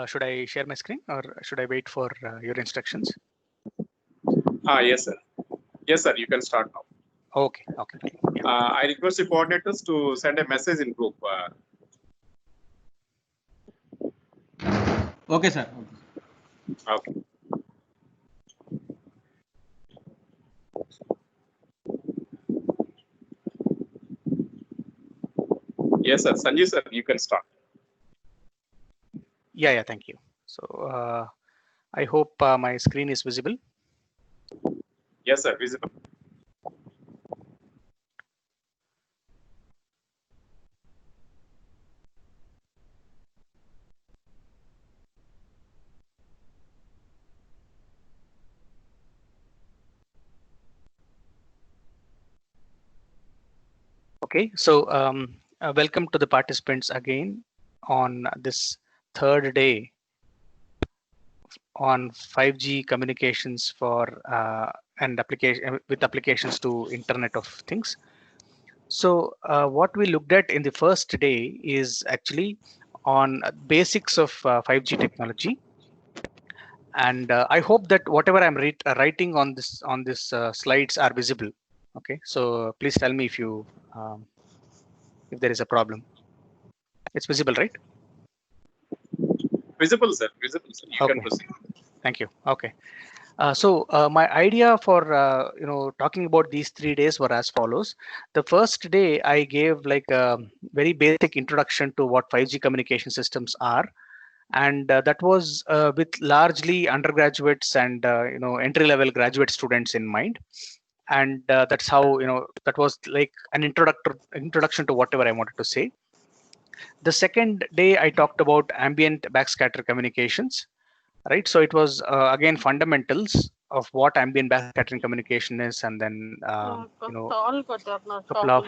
Should I share my screen or should I wait for your instructions? Yes, sir. Yes, sir. You can start now. Okay, fine. Yeah. I request the coordinators to send a message in group. Okay, sir. Okay. Yes, sir. Sanjeev, sir, you can start. Yeah, thank you. So I hope my screen is visible. Yes, sir. Visible. Okay, so welcome to the participants again on this third day on 5G communications for and application with applications to Internet of Things. So what we looked at in the first day is actually on basics of 5G technology, and I hope that whatever I'm writing on this slides are visible. Okay, so please tell me if there is a problem. It's visible, right? Visible, sir. Visible, sir. You can proceed. Thank you. Okay. So my idea for talking about these 3 days were as follows. The first day I gave like a very basic introduction to what 5G communication systems are, and that was with largely undergraduates and entry-level graduate students in mind. And that's how that was like an introduction to whatever I wanted to say. The second day I talked about ambient backscatter communications. Right, so it was again fundamentals of what ambient backscattering communication is, and then couple of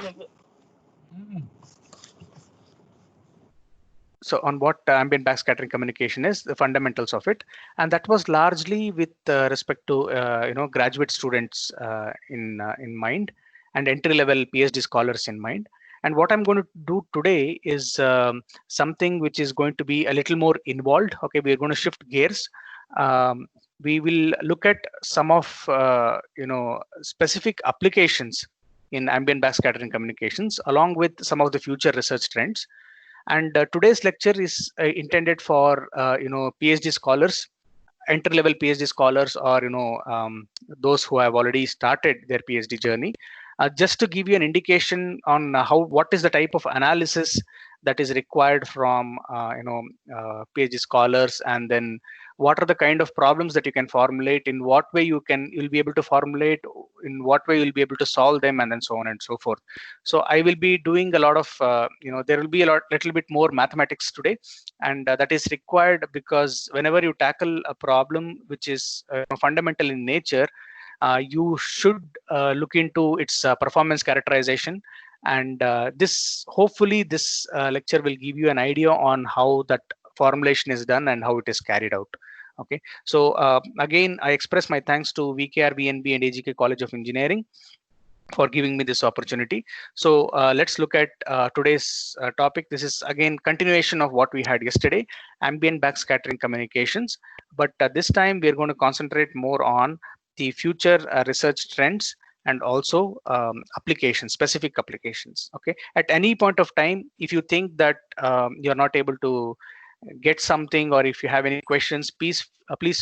so on what ambient backscattering communication is, the fundamentals of it, and that was largely with respect to graduate students in mind, and entry-level PhD scholars in mind. And what I'm going to do today is something which is going to be a little more involved. Okay, we're going to shift gears. We will look at some of specific applications in ambient backscattering communications, along with some of the future research trends. And today's lecture is intended for PhD scholars, entry-level PhD scholars, or those who have already started their PhD journey. Just to give you an indication on what is the type of analysis that is required from PhD scholars, and then what are the kind of problems that you can formulate, in what way you'll be able to formulate, in what way you'll be able to solve them, and then so on and so forth. So I will be doing a lot of there will be little bit more mathematics today, and that is required because whenever you tackle a problem which is fundamental in nature, you should look into its performance characterization. And hopefully this lecture will give you an idea on how that formulation is done and how it is carried out. Okay, so again, I express my thanks to VKR, VNB, and AGK College of Engineering for giving me this opportunity. So let's look at today's topic. This is again continuation of what we had yesterday, ambient backscattering communications. But this time we're going to concentrate more on the future research trends and also specific applications. Okay, at any point of time, if you think that you're not able to get something, or if you have any questions, please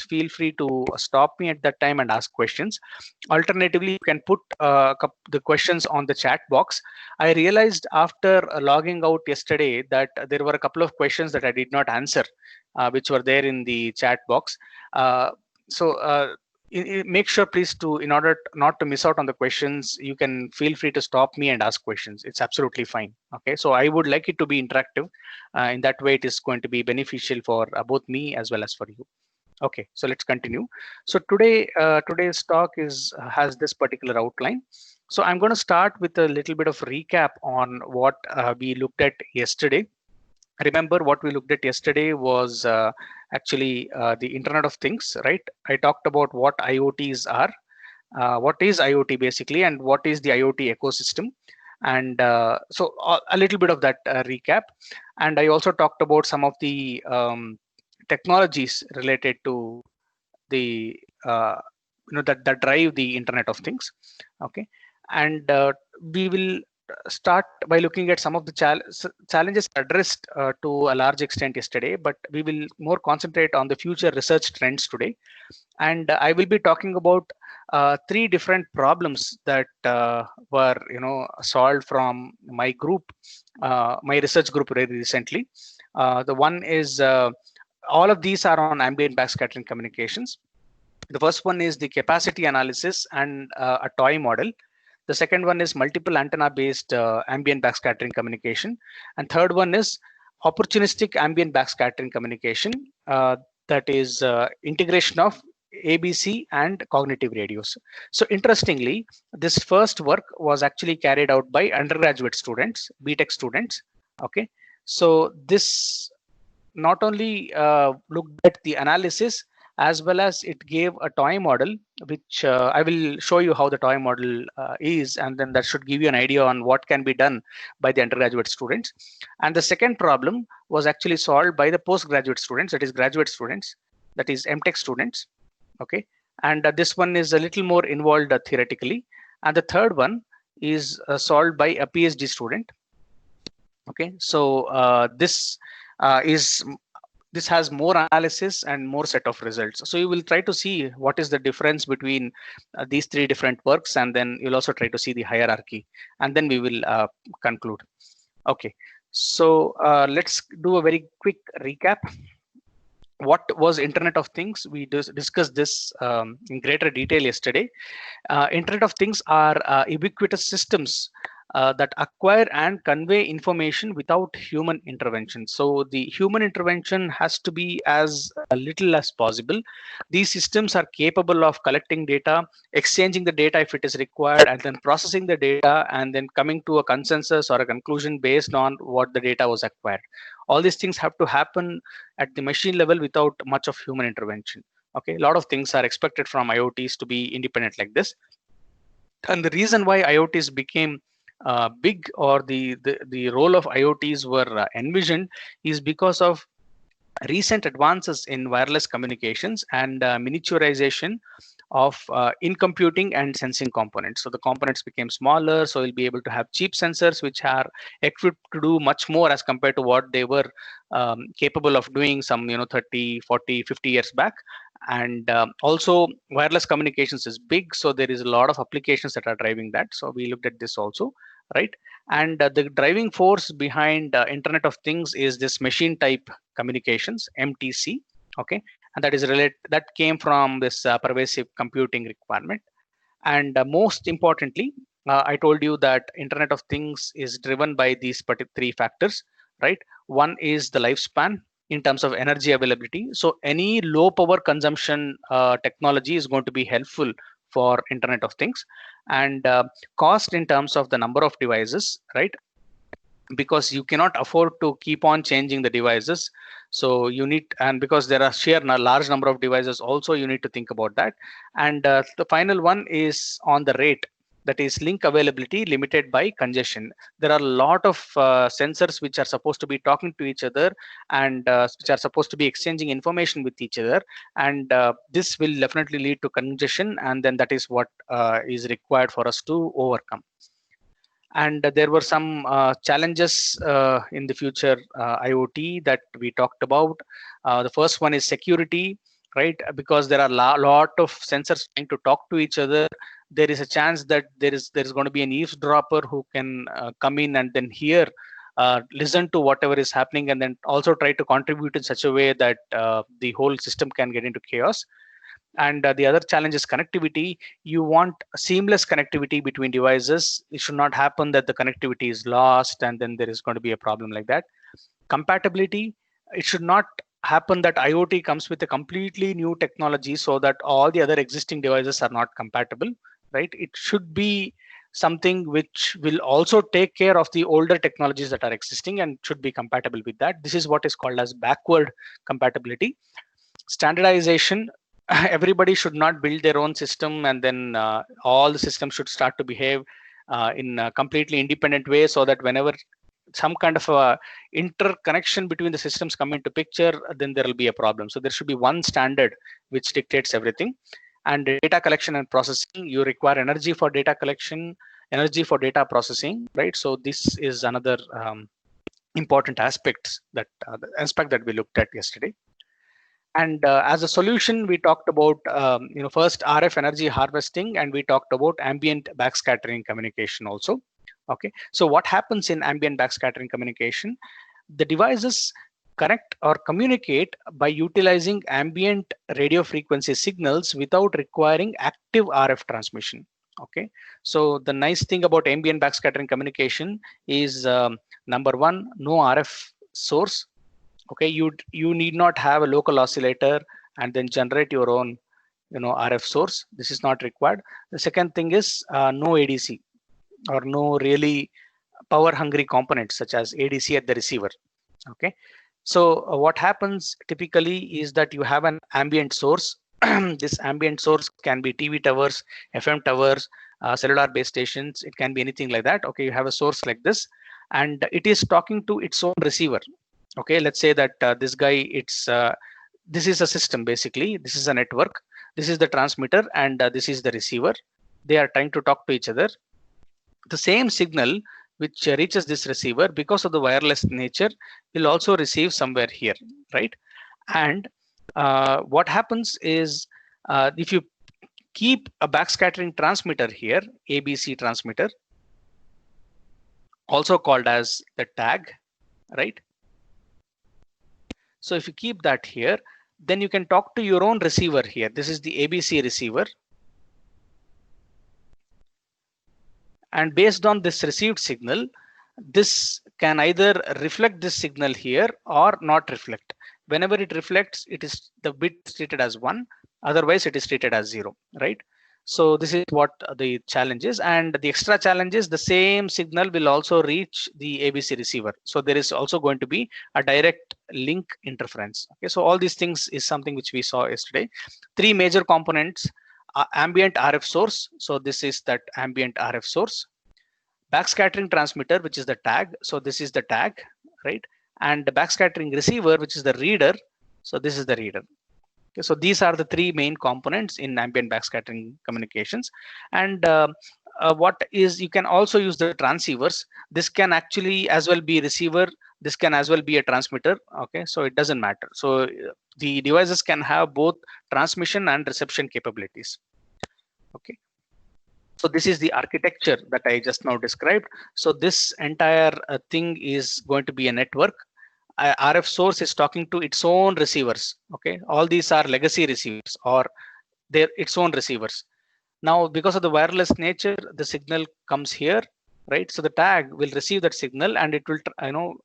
feel free to stop me at that time and ask questions. Alternatively, you can put the questions on the chat box. I realized after logging out yesterday that there were a couple of questions that I did not answer, which were there in the chat box. So make sure, please, in order not to miss out on the questions, you can feel free to stop me and ask questions. It's absolutely fine. Okay, so I would like it to be interactive. In that way, it is going to be beneficial for both me as well as for you. Okay, so let's continue. So today's talk has this particular outline. So I'm going to start with a little bit of recap on what we looked at yesterday. Remember, what we looked at yesterday was actually the Internet of Things, right? I talked about what IoTs are, what is IoT basically, and what is the IoT ecosystem. And so a little bit of that recap. And I also talked about some of the technologies related to the that drive the Internet of Things. Okay, and we will start by looking at some of the challenges addressed to a large extent yesterday, but we will more concentrate on the future research trends today. And I will be talking about three different problems that were solved from my group, my research group very recently. The one is all of these are on ambient backscattering communications. The first one is the capacity analysis and a toy model. The second one is multiple antenna based ambient backscattering communication. And third one is opportunistic ambient backscattering communication, that is integration of ABC and cognitive radios. So interestingly, this first work was actually carried out by undergraduate students, BTech students. Okay, so this not only looked at the analysis, as well as it gave a toy model, which I will show you how the toy model is, and then that should give you an idea on what can be done by the undergraduate students. And the second problem was actually solved by the postgraduate students, that is graduate students, that is MTech students. Okay, and this one is a little more involved theoretically. And the third one is solved by a PhD student. Okay, so this has more analysis and more set of results. So you will try to see what is the difference between these three different works, and then you'll also try to see the hierarchy, and then we will conclude. Okay, so let's do a very quick recap. What was Internet of Things? We discussed this in greater detail yesterday. Internet of Things are ubiquitous systems that acquire and convey information without human intervention. So the human intervention has to be as little as possible. These systems are capable of collecting data, exchanging the data if it is required, and then processing the data, and then coming to a consensus or a conclusion based on what the data was acquired. All these things have to happen at the machine level without much of human intervention. Okay, a lot of things are expected from IoTs to be independent like this. And the reason why IoTs became big, or the role of IoTs were envisioned, is because of recent advances in wireless communications and miniaturization of in computing and sensing components. So the components became smaller, so we'll be able to have cheap sensors which are equipped to do much more as compared to what they were capable of doing some 30, 40, 50 years back. And also wireless communications is big, so there is a lot of applications that are driving that. So we looked at this also, right? And the driving force behind Internet of Things is this machine type communications, MTC. Okay, and that came from this pervasive computing requirement. And most importantly, I told you that Internet of Things is driven by these three factors, right? One is the lifespan in terms of energy availability. So any low power consumption technology is going to be helpful for Internet of Things. And cost in terms of the number of devices, right? Because you cannot afford to keep on changing the devices. So you need, and because there are sheer large number of devices also, you need to think about that. And the final one is on the rate, that is link availability limited by congestion. There are a lot of sensors which are supposed to be talking to each other, and which are supposed to be exchanging information with each other, and this will definitely lead to congestion, and then that is what is required for us to overcome. And there were some challenges in the future IoT that we talked about. The first one is security, right? Because there are a lot of sensors trying to talk to each other. There is a chance that there is going to be an eavesdropper who can come in and then hear, listen to whatever is happening, and then also try to contribute in such a way that the whole system can get into chaos. And the other challenge is connectivity. You want seamless connectivity between devices. It should not happen that the connectivity is lost and then there is going to be a problem like that. Compatibility, it should not happen that IoT comes with a completely new technology so that all the other existing devices are not compatible, right? It should be something which will also take care of the older technologies that are existing and should be compatible with that. This is what is called as backward compatibility. Standardization, everybody should not build their own system and then all the systems should start to behave in a completely independent way, so that whenever some kind of a interconnection between the systems come into picture, then there will be a problem. So there should be one standard which dictates everything. And data collection and processing, you require energy for data collection, energy for data processing, right? So this is another important aspect that we looked at yesterday. And as a solution, we talked about first RF energy harvesting, and we talked about ambient backscattering communication also. Okay, so what happens in ambient backscattering communication? The devices connect or communicate by utilizing ambient radio frequency signals without requiring active RF transmission. Okay, so the nice thing about ambient backscattering communication is number one, no RF source. Okay, you need not have a local oscillator and then generate your own RF source. This is not required. The second thing is no ADC or no really power hungry components such as ADC at the receiver. Okay, so what happens typically is that you have an ambient source. This ambient source can be TV towers, FM towers, cellular base stations. It can be anything like that. Okay, you have a source like this, and it is talking to its own receiver. Okay, let's say that this guy, this is a system basically. This is a network. This is the transmitter, and this is the receiver. They are trying to talk to each other. The same signal which reaches this receiver, because of the wireless nature, will also receive somewhere here, right? And what happens is if you keep a backscattering transmitter here, ABC transmitter, also called as the tag, right? So if you keep that here, then you can talk to your own receiver here. This is the ABC receiver. And based on this received signal, this can either reflect this signal here or not reflect. Whenever it reflects, it is the bit treated as 1. Otherwise, it is treated as 0, right? So this is what the challenge is. And the extra challenge is the same signal will also reach the ABC receiver. So there is also going to be a direct link interference. Okay, so all these things is something which we saw yesterday. 3 major components: ambient RF source. So this is that ambient RF source. Backscattering transmitter, which is the tag. So this is the tag, right? And the backscattering receiver, which is the reader. So this is the reader. Okay, so these are the 3 main components in ambient backscattering communications. And what is, you can also use the transceivers. This can actually as well be receiver. This can as well be a transmitter. Okay, so it doesn't matter. So the devices can have both transmission and reception capabilities. Okay, so this is the architecture that I just now described. So this entire thing is going to be a network. RF source is talking to its own receivers. Okay, all these are legacy receivers or they're its own receivers. Now, because of the wireless nature, the signal comes here, right? So the tag will receive that signal and it will,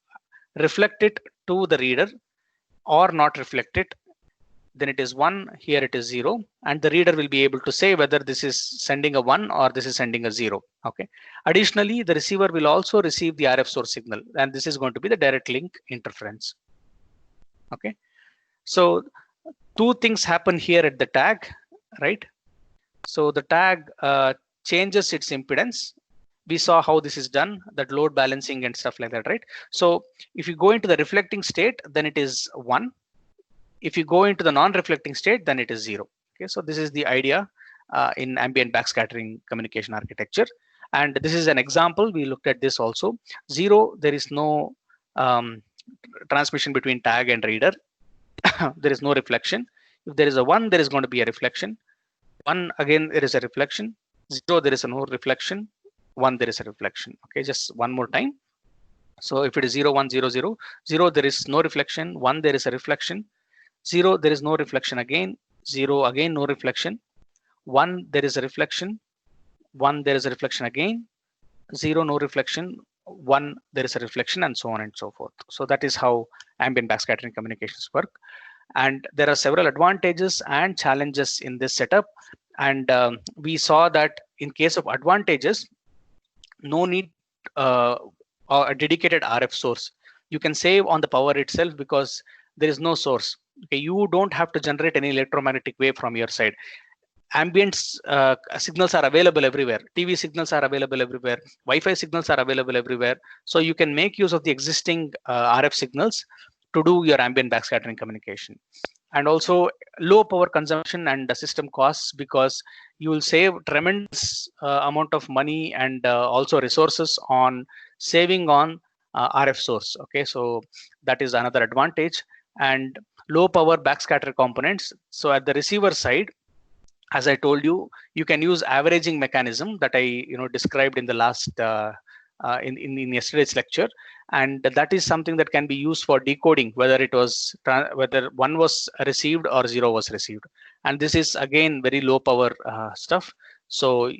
reflect it to the reader or not reflect it. Then it is 1, here it is 0, and the reader will be able to say whether this is sending a 1 or this is sending a 0. Okay. Additionally, the receiver will also receive the RF source signal, and this is going to be the direct link interference. Okay. So 2 things happen here at the tag, right? So the tag changes its impedance. We saw how this is done, that load balancing and stuff like that, right? So if you go into the reflecting state, then it is 1. If you go into the non-reflecting state, then it is 0. Okay, so this is the idea in ambient backscattering communication architecture. And this is an example. We looked at this also. 0, there is no transmission between tag and reader. There is no reflection. If there is a 1, there is going to be a reflection. 1, again, there is a reflection. 0, there is no reflection. 1, there is a reflection. Okay, just one more time. So if it is 0, 1, 0, 0, 0, there is no reflection. 1, there is a reflection. 0, there is no reflection again. 0, again, no reflection. 1, there is a reflection. 1, there is a reflection again. 0, no reflection. 1, there is a reflection, and so on and so forth. So that is how ambient backscattering communications work. And there are several advantages and challenges in this setup. And we saw that in case of advantages, no need a dedicated RF source. You can save on the power itself because there is no source. Okay, you don't have to generate any electromagnetic wave from your side. ambient signals are available everywhere. TV signals are available everywhere. Wi-Fi signals are available everywhere. So you can make use of the existing RF signals to do your ambient backscattering communication. And also low power consumption and the system costs, because you will save tremendous amount of money and also resources on saving on RF source. Okay, so that is another advantage. And low power backscatter components. So at the receiver side, as I told you, you can use averaging mechanism that I described in the last in yesterday's lecture, and that is something that can be used for decoding whether whether 1 was received or 0 was received. And this is again very low power stuff. So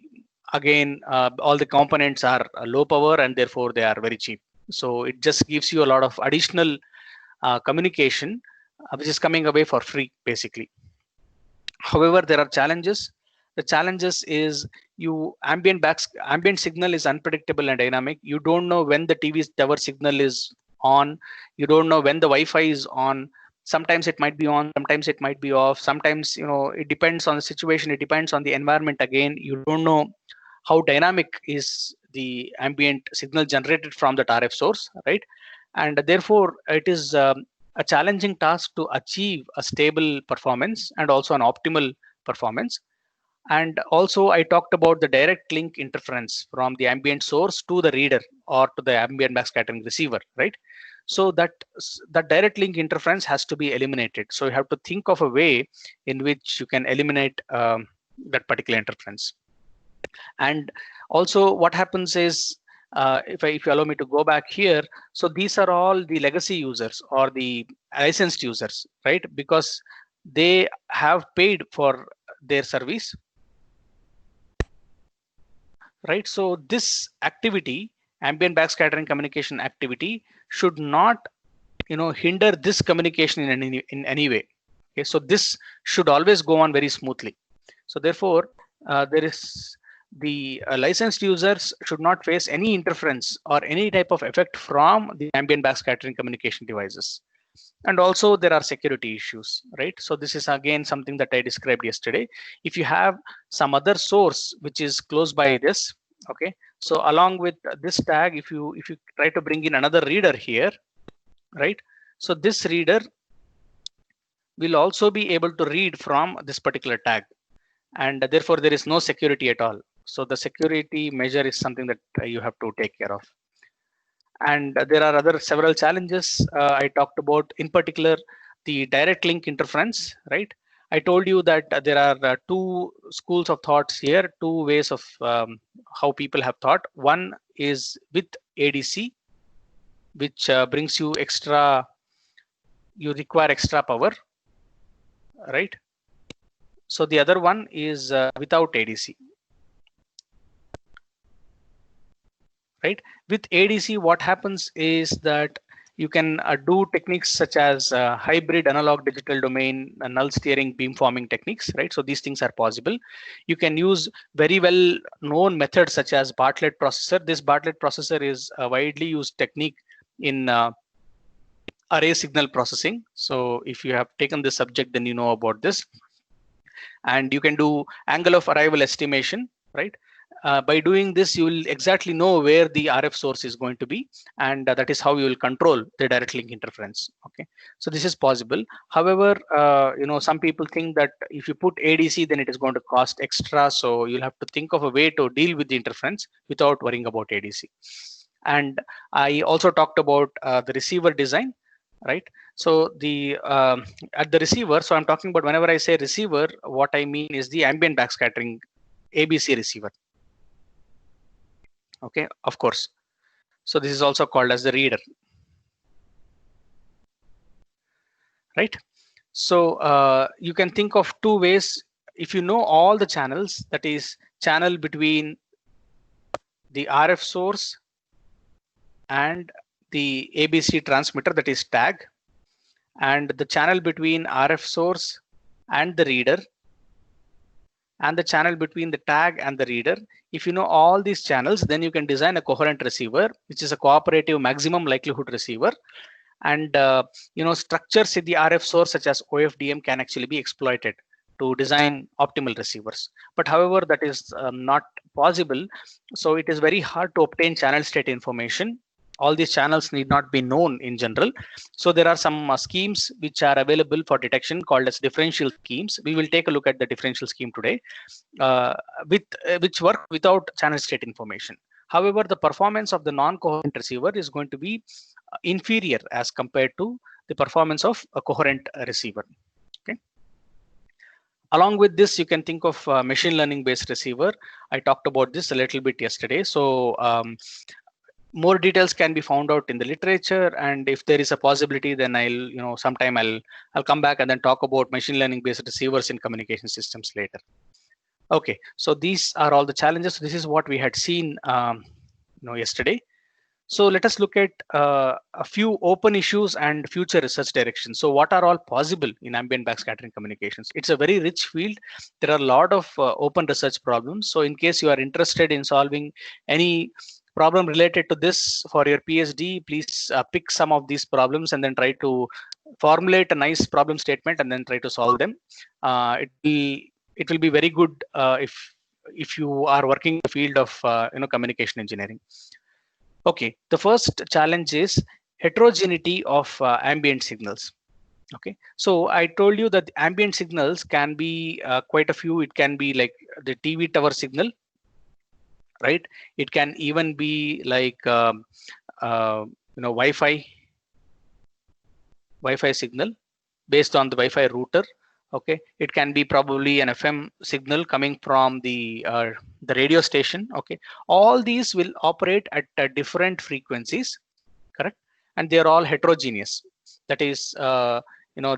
again, all the components are low power and therefore they are very cheap. So it just gives you a lot of additional communication which is coming away for free basically. However, there are challenges. The challenges is ambient signal is unpredictable and dynamic. You don't know when the TV tower signal is on. You don't know when the Wi-Fi is on. Sometimes it might be on, sometimes it might be off. Sometimes it depends on the situation. It depends on the environment. Again, you don't know how dynamic is the ambient signal generated from that RF source, right? And therefore, it is a challenging task to achieve a stable performance and also an optimal performance. And also I talked about the direct link interference from the ambient source to the reader or to the ambient backscattering receiver, right? So that direct link interference has to be eliminated. So you have to think of a way in which you can eliminate that particular interference. And also what happens is, if you allow me to go back here, so these are all the legacy users or the licensed users, right? Because they have paid for their service, right? So this activity, ambient backscattering communication activity, should not hinder this communication in any way. Okay, so this should always go on very smoothly. So therefore, there is the licensed users should not face any interference or any type of effect from the ambient backscattering communication devices. And also there are security issues, right? So this is again something that I described yesterday. If you have some other source which is close by this, okay, so along with this tag, if you try to bring in another reader here, right, so this reader will also be able to read from this particular tag, and therefore there is no security at all. So the security measure is something that you have to take care of. And there are several challenges I talked about, in particular the direct link interference, right? I told you that there are two schools of thoughts here, two ways of how people have thought. One is with ADC, which brings you you require extra power, right? So the other one is without ADC. Right? With ADC, what happens is that you can do techniques such as hybrid analog digital domain, null steering, beamforming techniques, right? So these things are possible. You can use very well known methods such as Bartlett processor. This Bartlett processor is a widely used technique in array signal processing. So if you have taken this subject, then you know about this. And you can do angle of arrival estimation, right? By doing this, you will exactly know where the RF source is going to be, and that is how you will control the direct link interference. Okay, so this is possible. However, some people think that if you put ADC, then it is going to cost extra. So you'll have to think of a way to deal with the interference without worrying about ADC. And I also talked about the receiver design, right? So the at the receiver, so I'm talking about whenever I say receiver, what I mean is the ambient backscattering ABC receiver. Okay, of course. So this is also called as the reader, right? So you can think of two ways. If you know all the channels, that is channel between the RF source and the ABC transmitter, that is tag, and the channel between RF source and the reader, and the channel between the tag and the reader. If you know all these channels, then you can design a coherent receiver, which is a cooperative maximum likelihood receiver. And structures in the RF source such as OFDM can actually be exploited to design optimal receivers. But however, that is not possible. So it is very hard to obtain channel state information. All these channels need not be known in general. So there are some schemes which are available for detection called as differential schemes. We will take a look at the differential scheme today, which work without channel state information. However, the performance of the non-coherent receiver is going to be inferior as compared to the performance of a coherent receiver. Okay. Along with this, you can think of machine learning based receiver. I talked about this a little bit yesterday. So more details can be found out in the literature, and if there is a possibility, then sometime I'll come back and then talk about machine learning based receivers in communication systems later. Okay, so these are all the challenges. This is what we had seen yesterday. So let us look at a few open issues and future research directions. So what are all possible in ambient backscattering communications? It's a very rich field. There are a lot of open research problems. So in case you are interested in solving any problem related to this for your PhD, please pick some of these problems and then try to formulate a nice problem statement and then try to solve them. It will be very good if you are working in the field of communication engineering. Okay, the first challenge is heterogeneity of ambient signals. Okay, so I told you that ambient signals can be quite a few. It can be like the TV tower signal, right? It can even be like Wi-Fi signal based on the Wi-Fi router. Okay, it can be probably an FM signal coming from the radio station. Okay, all these will operate at different frequencies, correct? And they are all heterogeneous. That is,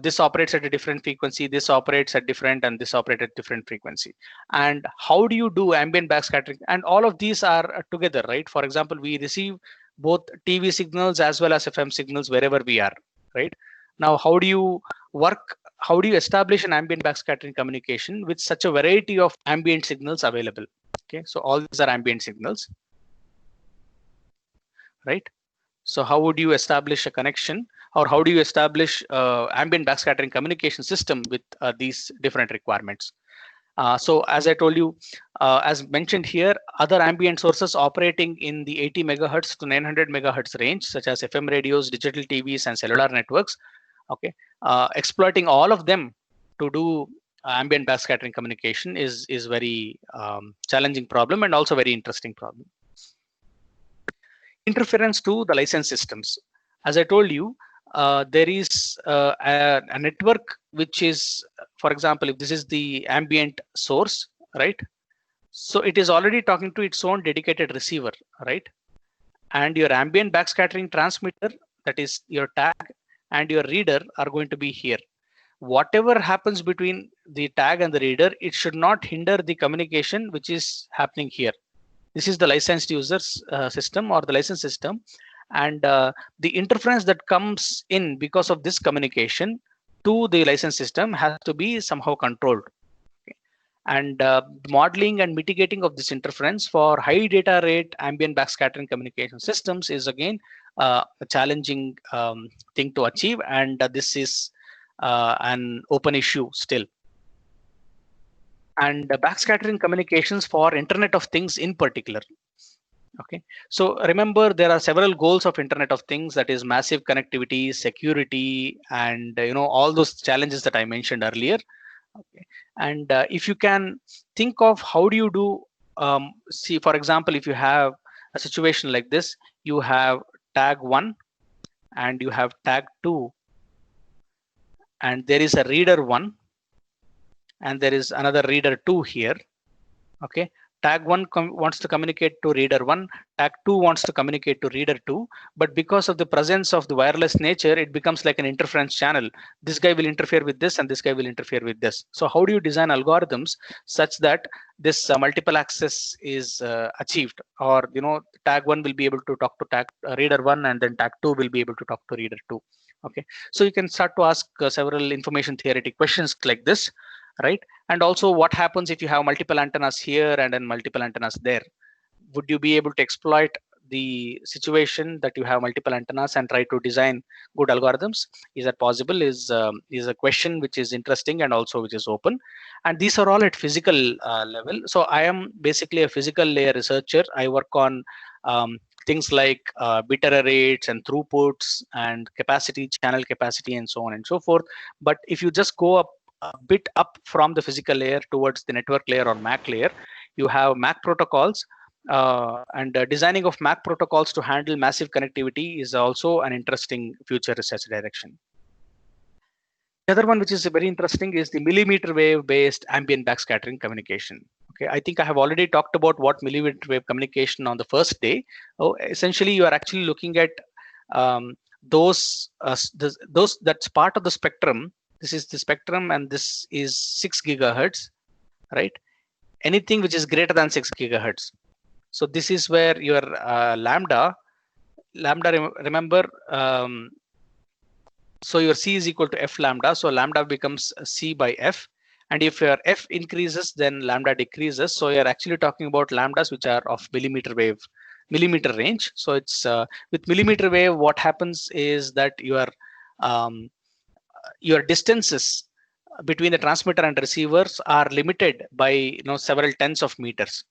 this operates at a different frequency, this operates at different, and this operates at different frequency. And how do you do ambient backscattering? And all of these are together, right? For example, we receive both TV signals as well as FM signals wherever we are, right? Now, how do you establish an ambient backscattering communication with such a variety of ambient signals available? Okay, so all these are ambient signals, right? So how would you establish a connection, or how do you establish ambient backscattering communication system with these different requirements? So as I told you, as mentioned here, other ambient sources operating in the 80 megahertz to 900 megahertz range, such as FM radios, digital TVs, and cellular networks, okay, exploiting all of them to do ambient backscattering communication is very challenging problem and also very interesting problem. Interference to the license systems. As I told you, there is a network which is, for example, if this is the ambient source, right? So it is already talking to its own dedicated receiver, right? And your ambient backscattering transmitter, that is your tag, and your reader are going to be here. Whatever happens between the tag and the reader, it should not hinder the communication which is happening here. This is the licensed users system or the license system, and the interference that comes in because of this communication to the license system has to be somehow controlled. Okay. And modeling and mitigating of this interference for high data rate ambient backscattering communication systems is again a challenging thing to achieve, and this is an open issue still. And backscattering communications for Internet of Things in particular. Okay, so remember there are several goals of Internet of Things, that is massive connectivity, security, and all those challenges that I mentioned earlier. Okay, and if you can think of how do you do, see, for example, if you have a situation like this, you have tag 1 and you have tag 2, and there is a reader 1 and there is another reader 2 here. Okay, tag 1 wants to communicate to reader 1, tag 2 wants to communicate to reader 2, but because of the presence of the wireless nature, it becomes like an interference channel. This guy will interfere with this and this guy will interfere with this. So how do you design algorithms such that this multiple access is achieved, or tag 1 will be able to talk to tag reader 1 and then tag 2 will be able to talk to reader 2. Okay, so you can start to ask several information theoretic questions like this, right? And also, what happens if you have multiple antennas here and then multiple antennas there? Would you be able to exploit the situation that you have multiple antennas and try to design good algorithms? Is that possible? Is a question which is interesting and also which is open. And these are all at physical level. So I am basically a physical layer researcher. I work on things like bit error rates and throughputs and capacity, channel capacity, and so on and so forth. But if you just go up a bit up from the physical layer towards the network layer or MAC layer, you have MAC protocols, and designing of MAC protocols to handle massive connectivity is also an interesting future research direction. The other one, which is very interesting, is the millimeter wave based ambient backscattering communication. Okay, I think I have already talked about what millimeter wave communication on the first day. Essentially, you are actually looking at those that's part of the spectrum. This is the spectrum, and this is 6 gigahertz, right? Anything which is greater than 6 gigahertz. So this is where your lambda, remember, so your C is equal to F lambda. So lambda becomes C by F. And if your F increases, then lambda decreases. So you're actually talking about lambdas which are of millimeter range. So it's with millimeter wave, what happens is that your distances between the transmitter and receivers are limited by several tens of meters,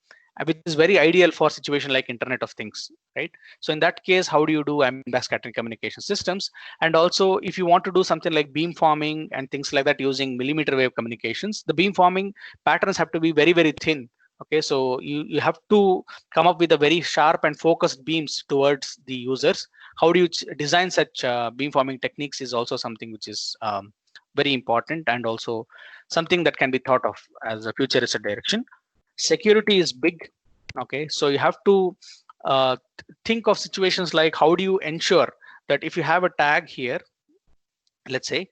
which is very ideal for situation like Internet of Things, right? So in that case, how do you do ambient backscattering communication systems? And also, if you want to do something like beamforming and things like that using millimeter wave communications, the beamforming patterns have to be very, very thin. Okay, so you have to come up with a very sharp and focused beams towards the users. How do you design such beamforming techniques is also something which is very important, and also something that can be thought of as a future research direction. Security is big. Okay, so you have to think of situations like, how do you ensure that if you have a tag here, let's say,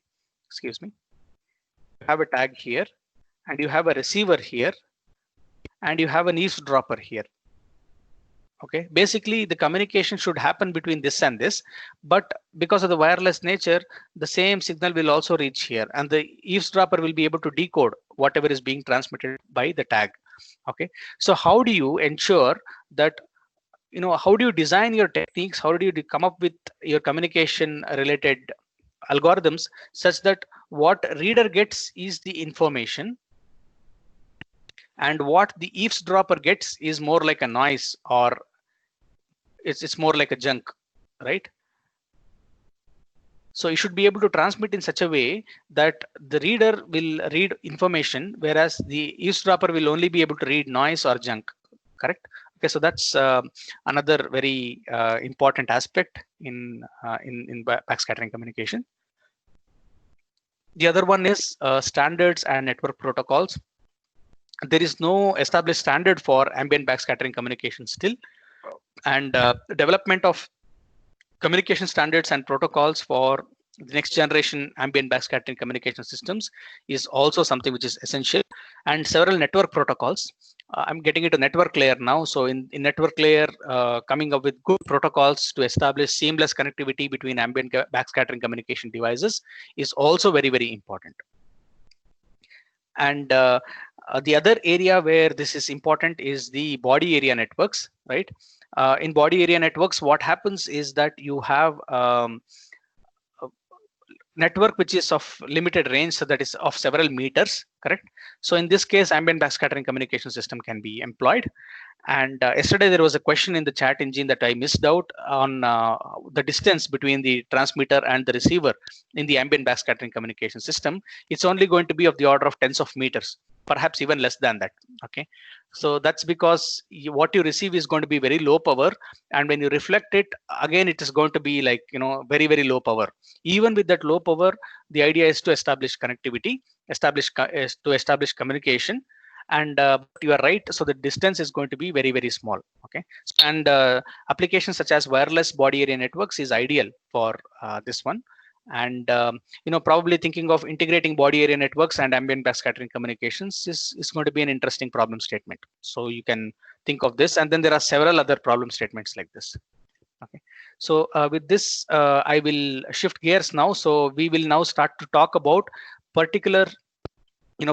excuse me, you have a tag here and you have a receiver here and you have an eavesdropper here. Okay, basically the communication should happen between this and this, but because of the wireless nature, the same signal will also reach here, and the eavesdropper will be able to decode whatever is being transmitted by the tag. Okay, so how do you ensure that, how do you design your techniques? How do you come up with your communication related algorithms such that what reader gets is the information, and what the eavesdropper gets is more like a noise, or it's more like a junk, right? So you should be able to transmit in such a way that the reader will read information, whereas the eavesdropper will only be able to read noise or junk, correct? Okay, so that's another very important aspect in backscattering communication. The other one is standards and network protocols. There is no established standard for ambient backscattering communication still, and development of communication standards and protocols for the next generation ambient backscattering communication systems is also something which is essential, and several network protocols. I'm getting into network layer now. So in network layer, coming up with good protocols to establish seamless connectivity between ambient backscattering communication devices is also very, very important. And the other area where this is important is the body area networks, right? In body area networks, what happens is that you have a network which is of limited range, so that is of several meters, correct? So in this case, ambient backscattering communication system can be employed. And yesterday there was a question in the chat engine that I missed out on the distance between the transmitter and the receiver in the ambient backscattering communication system. It's only going to be of the order of tens of meters, perhaps even less than that. Okay, so that's because what you receive is going to be very low power, and when you reflect it again, it is going to be like very, very low power. Even with that low power, the idea is to establish connectivity, establish communication. And you are right, so the distance is going to be very, very small. Okay, and applications such as wireless body area networks is ideal for this one. And probably thinking of integrating body area networks and ambient backscattering communications is going to be an interesting problem statement. So you can think of this, and then there are several other problem statements like this. Okay, so with this I will shift gears now. So we will now start to talk about particular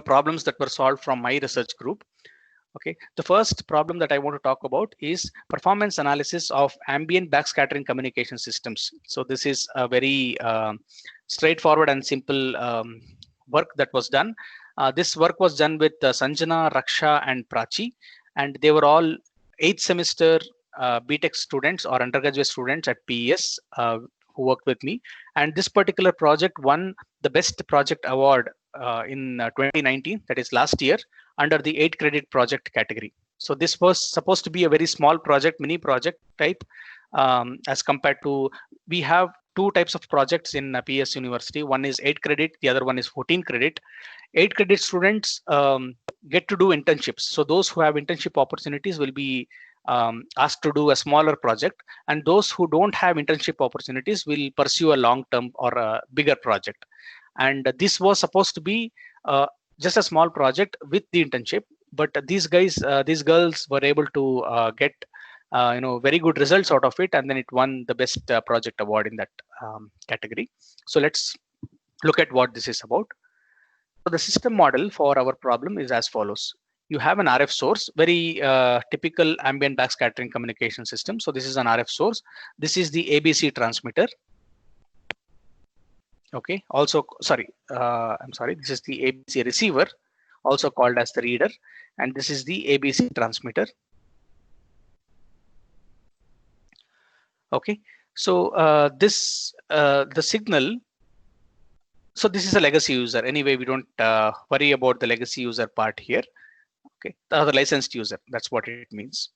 problems that were solved from my research group. Okay, the first problem that I want to talk about is performance analysis of ambient backscattering communication systems. So this is a very straightforward and simple work that was done. This work was done with Sanjana, Raksha, and Prachi, and they were all 8th semester BTech students or undergraduate students at PES who worked with me. And this particular project won the Best Project Award in 2019, that is last year, under the 8 credit project category. So this was supposed to be a very small project, mini project type, as compared to, we have two types of projects in PS University. One is 8 credit, the other one is 14 credit. 8 credit students get to do internships. So those who have internship opportunities will be asked to do a smaller project, and those who don't have internship opportunities will pursue a long-term or a bigger project. And this was supposed to be just a small project with the internship, but these girls were able to get very good results out of it, and then it won the best project award in that category. So let's look at what this is about. So the system model for our problem is as follows. You have an RF source, very typical ambient backscattering communication system. So this is an RF source. This is the ABC transmitter. Okay, also, I'm sorry, this is the ABC receiver, also called as the reader, and this is the ABC transmitter. Okay, so the signal, so this is a legacy user. Anyway, we don't worry about the legacy user part here. Okay, the licensed user, that's what it means.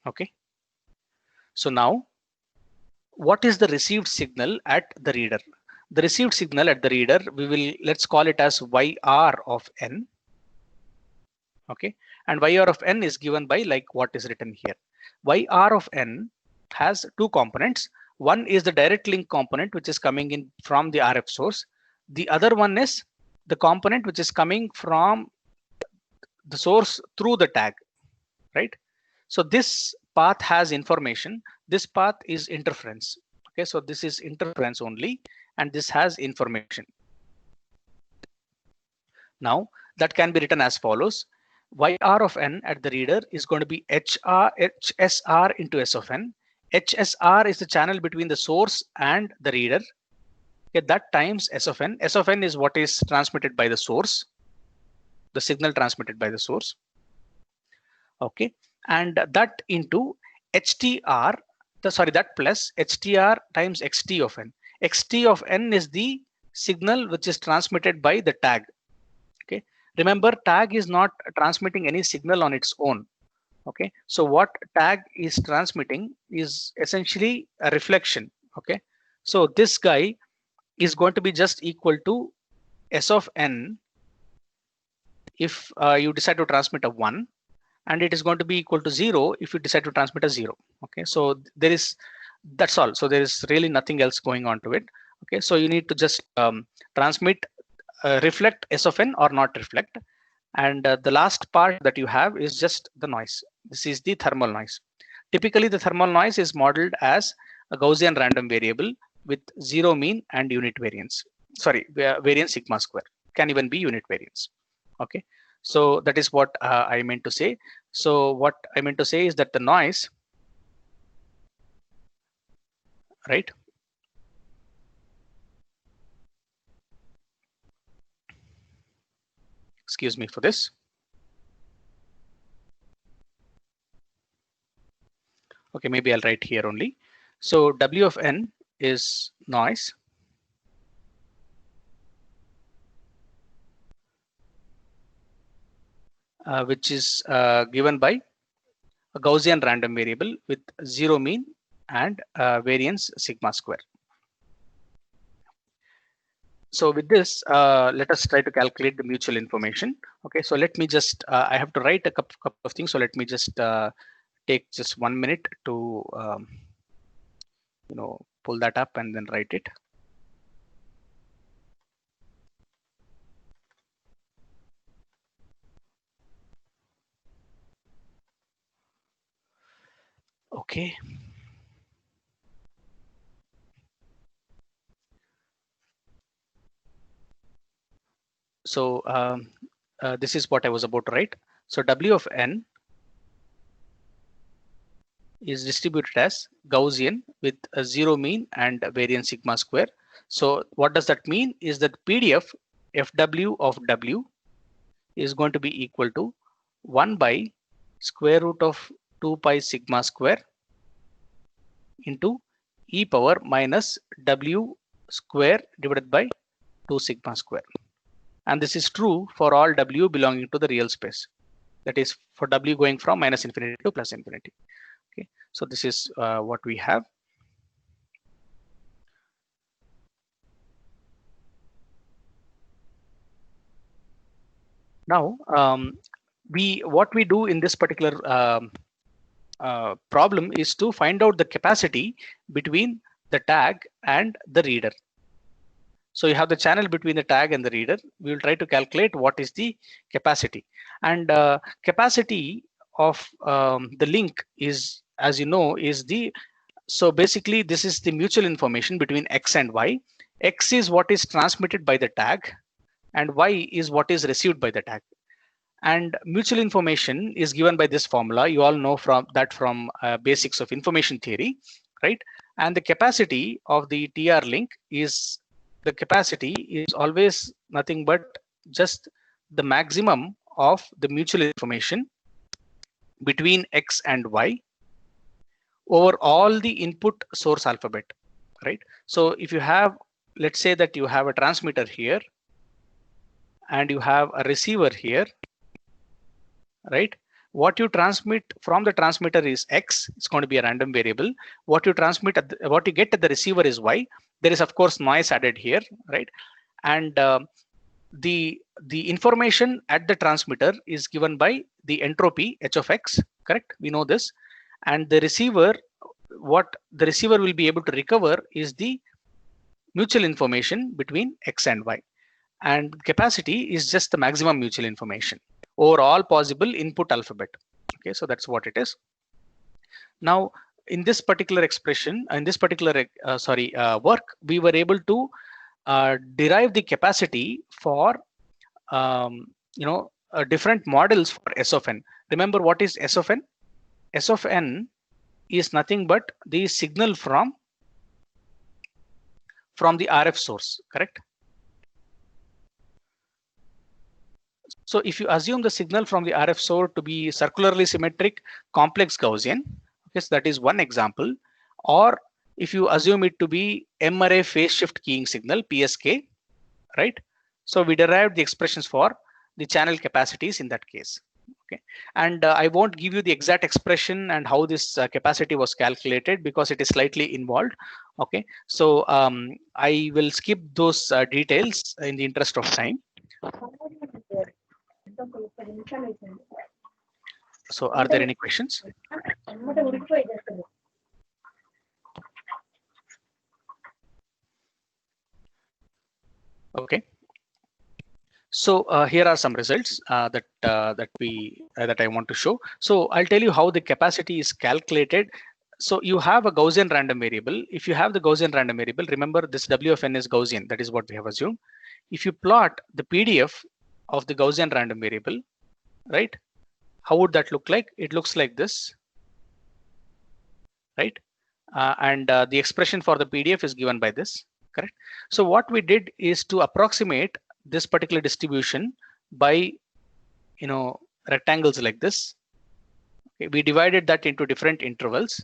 Okay, so now what is the received signal at the reader? The received signal at the reader, let's call it as YR of N. Okay, and YR of N is given by like what is written here. YR of N has two components. One is the direct link component, which is coming in from the RF source. The other one is the component which is coming from the source through the tag, right? So this path has information. This path is interference. Okay, so this is interference only, and this has information. Now that can be written as follows. YR of N at the reader is going to be HSR into S of N. HSR is the channel between the source and the reader. Okay, that times S of N. S of N is what is transmitted by the source, the signal transmitted by the source. Okay, and that into HTR, that plus HTR times XT of N. XT of N is the signal which is transmitted by the tag. Okay, remember, tag is not transmitting any signal on its own. Okay, so what tag is transmitting is essentially a reflection. Okay, so this guy is going to be just equal to S of N if you decide to transmit a 1, and it is going to be equal to 0 if you decide to transmit a 0. Okay, so that's all. So there is really nothing else going on to it. Okay, so you need to just transmit, reflect S of N or not reflect. And the last part that you have is just the noise. This is the thermal noise. Typically, the thermal noise is modeled as a Gaussian random variable with 0 mean and unit variance. Sorry, variance sigma square, can even be unit variance. Okay, so that is what I meant to say. So what I meant to say is that the noise, right? Excuse me for this. Okay, maybe I'll write here only. So W of N is noise. Which is given by a Gaussian random variable with 0 mean and variance sigma square. So with this, let us try to calculate the mutual information. Okay, so let me just, I have to write a couple of things. So let me just take just 1 minute to, pull that up and then write it. Okay. So this is what I was about to write. So W of n is distributed as Gaussian with a zero mean and variance sigma square. So what does that mean is that PDF FW of W is going to be equal to 1 by square root of 2 pi sigma square into e power minus W square divided by 2 sigma square. And this is true for all W belonging to the real space. That is for W going from minus infinity to plus infinity. Okay, so this is what we have. Now, what we do in this particular problem is to find out the capacity between the tag and the reader. So you have the channel between the tag and the reader. We will try to calculate what is the capacity, and capacity of the link is, as you know, is the, so basically this is the mutual information between X and Y. X is what is transmitted by the tag and Y is what is received by the tag. And mutual information is given by this formula. You all know from basics of information theory, right? And the capacity of the TR link is, the capacity is always nothing but just the maximum of the mutual information between X and Y over all the input source alphabet, right? So if you have, let's say that you have a transmitter here and you have a receiver here, right? What you transmit from the transmitter is X. It's going to be a random variable. What you transmit what you get at the receiver is Y. There is of course noise added here, right? And the information at the transmitter is given by the entropy H of X, correct? We know this. And the receiver, what the receiver will be able to recover is the mutual information between X and Y. And capacity is just the maximum mutual information over all possible input alphabet. Okay, so that's what it is. Now, in this particular expression, in this particular work, we were able to derive the capacity for different models for S of n. Remember what is S of n? S of n is nothing but the signal from the RF source, correct? So if you assume the signal from the RF source to be circularly symmetric complex Gaussian, okay, so that is one example. Or if you assume it to be M-array phase shift keying signal, PSK, right? So we derived the expressions for the channel capacities in that case. Okay, and I won't give you the exact expression and how this capacity was calculated because it is slightly involved. Okay, so I will skip those details in the interest of time. So are there any questions? Okay. So here are some results that I want to show. So I'll tell you how the capacity is calculated. So you have a Gaussian random variable. If you have the Gaussian random variable, remember this W of n is Gaussian. That is what we have assumed. If you plot the PDF of the Gaussian random variable, right? How would that look like? It looks like this, right? And the expression for the PDF is given by this, correct? So what we did is to approximate this particular distribution by, rectangles like this. Okay, we divided that into different intervals.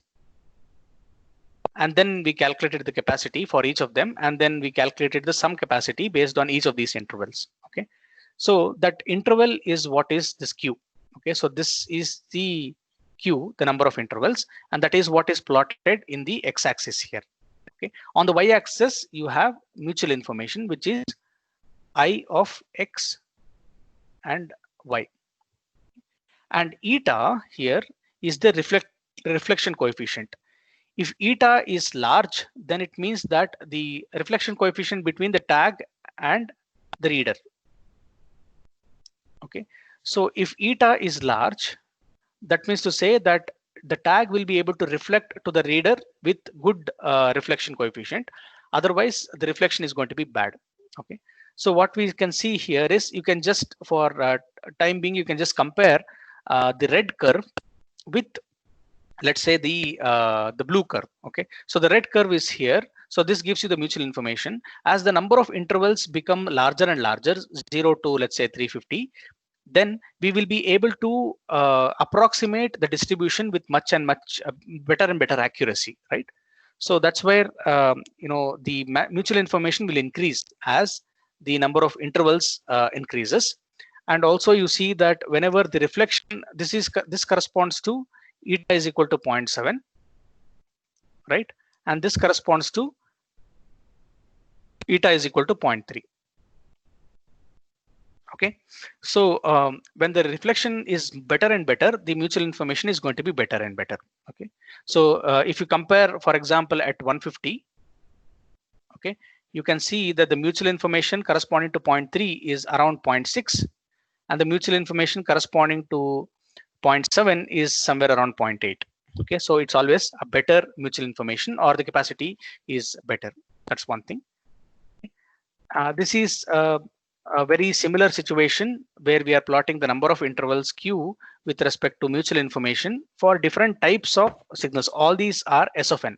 And then we calculated the capacity for each of them. And then we calculated the sum capacity based on each of these intervals. Okay, so that interval is what is this Q. Okay, so this is the Q, the number of intervals, and that is what is plotted in the x-axis here. Okay, on the y-axis, you have mutual information, which is I of X and Y. And eta here is the reflection coefficient. If eta is large, then it means that the reflection coefficient between the tag and the reader. Okay, so if eta is large, that means to say that the tag will be able to reflect to the reader with good reflection coefficient. Otherwise, the reflection is going to be bad. Okay, So what we can see here is you can just for time being you can just compare the red curve with, let's say, the blue curve. Okay, so the red curve is here. So this gives you the mutual information. As the number of intervals become larger and larger, 0 to let's say 350, then we will be able to approximate the distribution with much and much better and better accuracy, right? So that's where the mutual information will increase as the number of intervals increases. And also you see that whenever the reflection, this corresponds to eta is equal to 0.7, right? And this corresponds to eta is equal to 0.3. Okay, so when the reflection is better and better, the mutual information is going to be better and better. Okay, so if you compare, for example, at 150, okay, you can see that the mutual information corresponding to 0.3 is around 0.6, and the mutual information corresponding to 0.7 is somewhere around 0.8. Okay, so it's always a better mutual information, or the capacity is better. That's one thing. This is a very similar situation where we are plotting the number of intervals q with respect to mutual information for different types of signals. All these are S of n.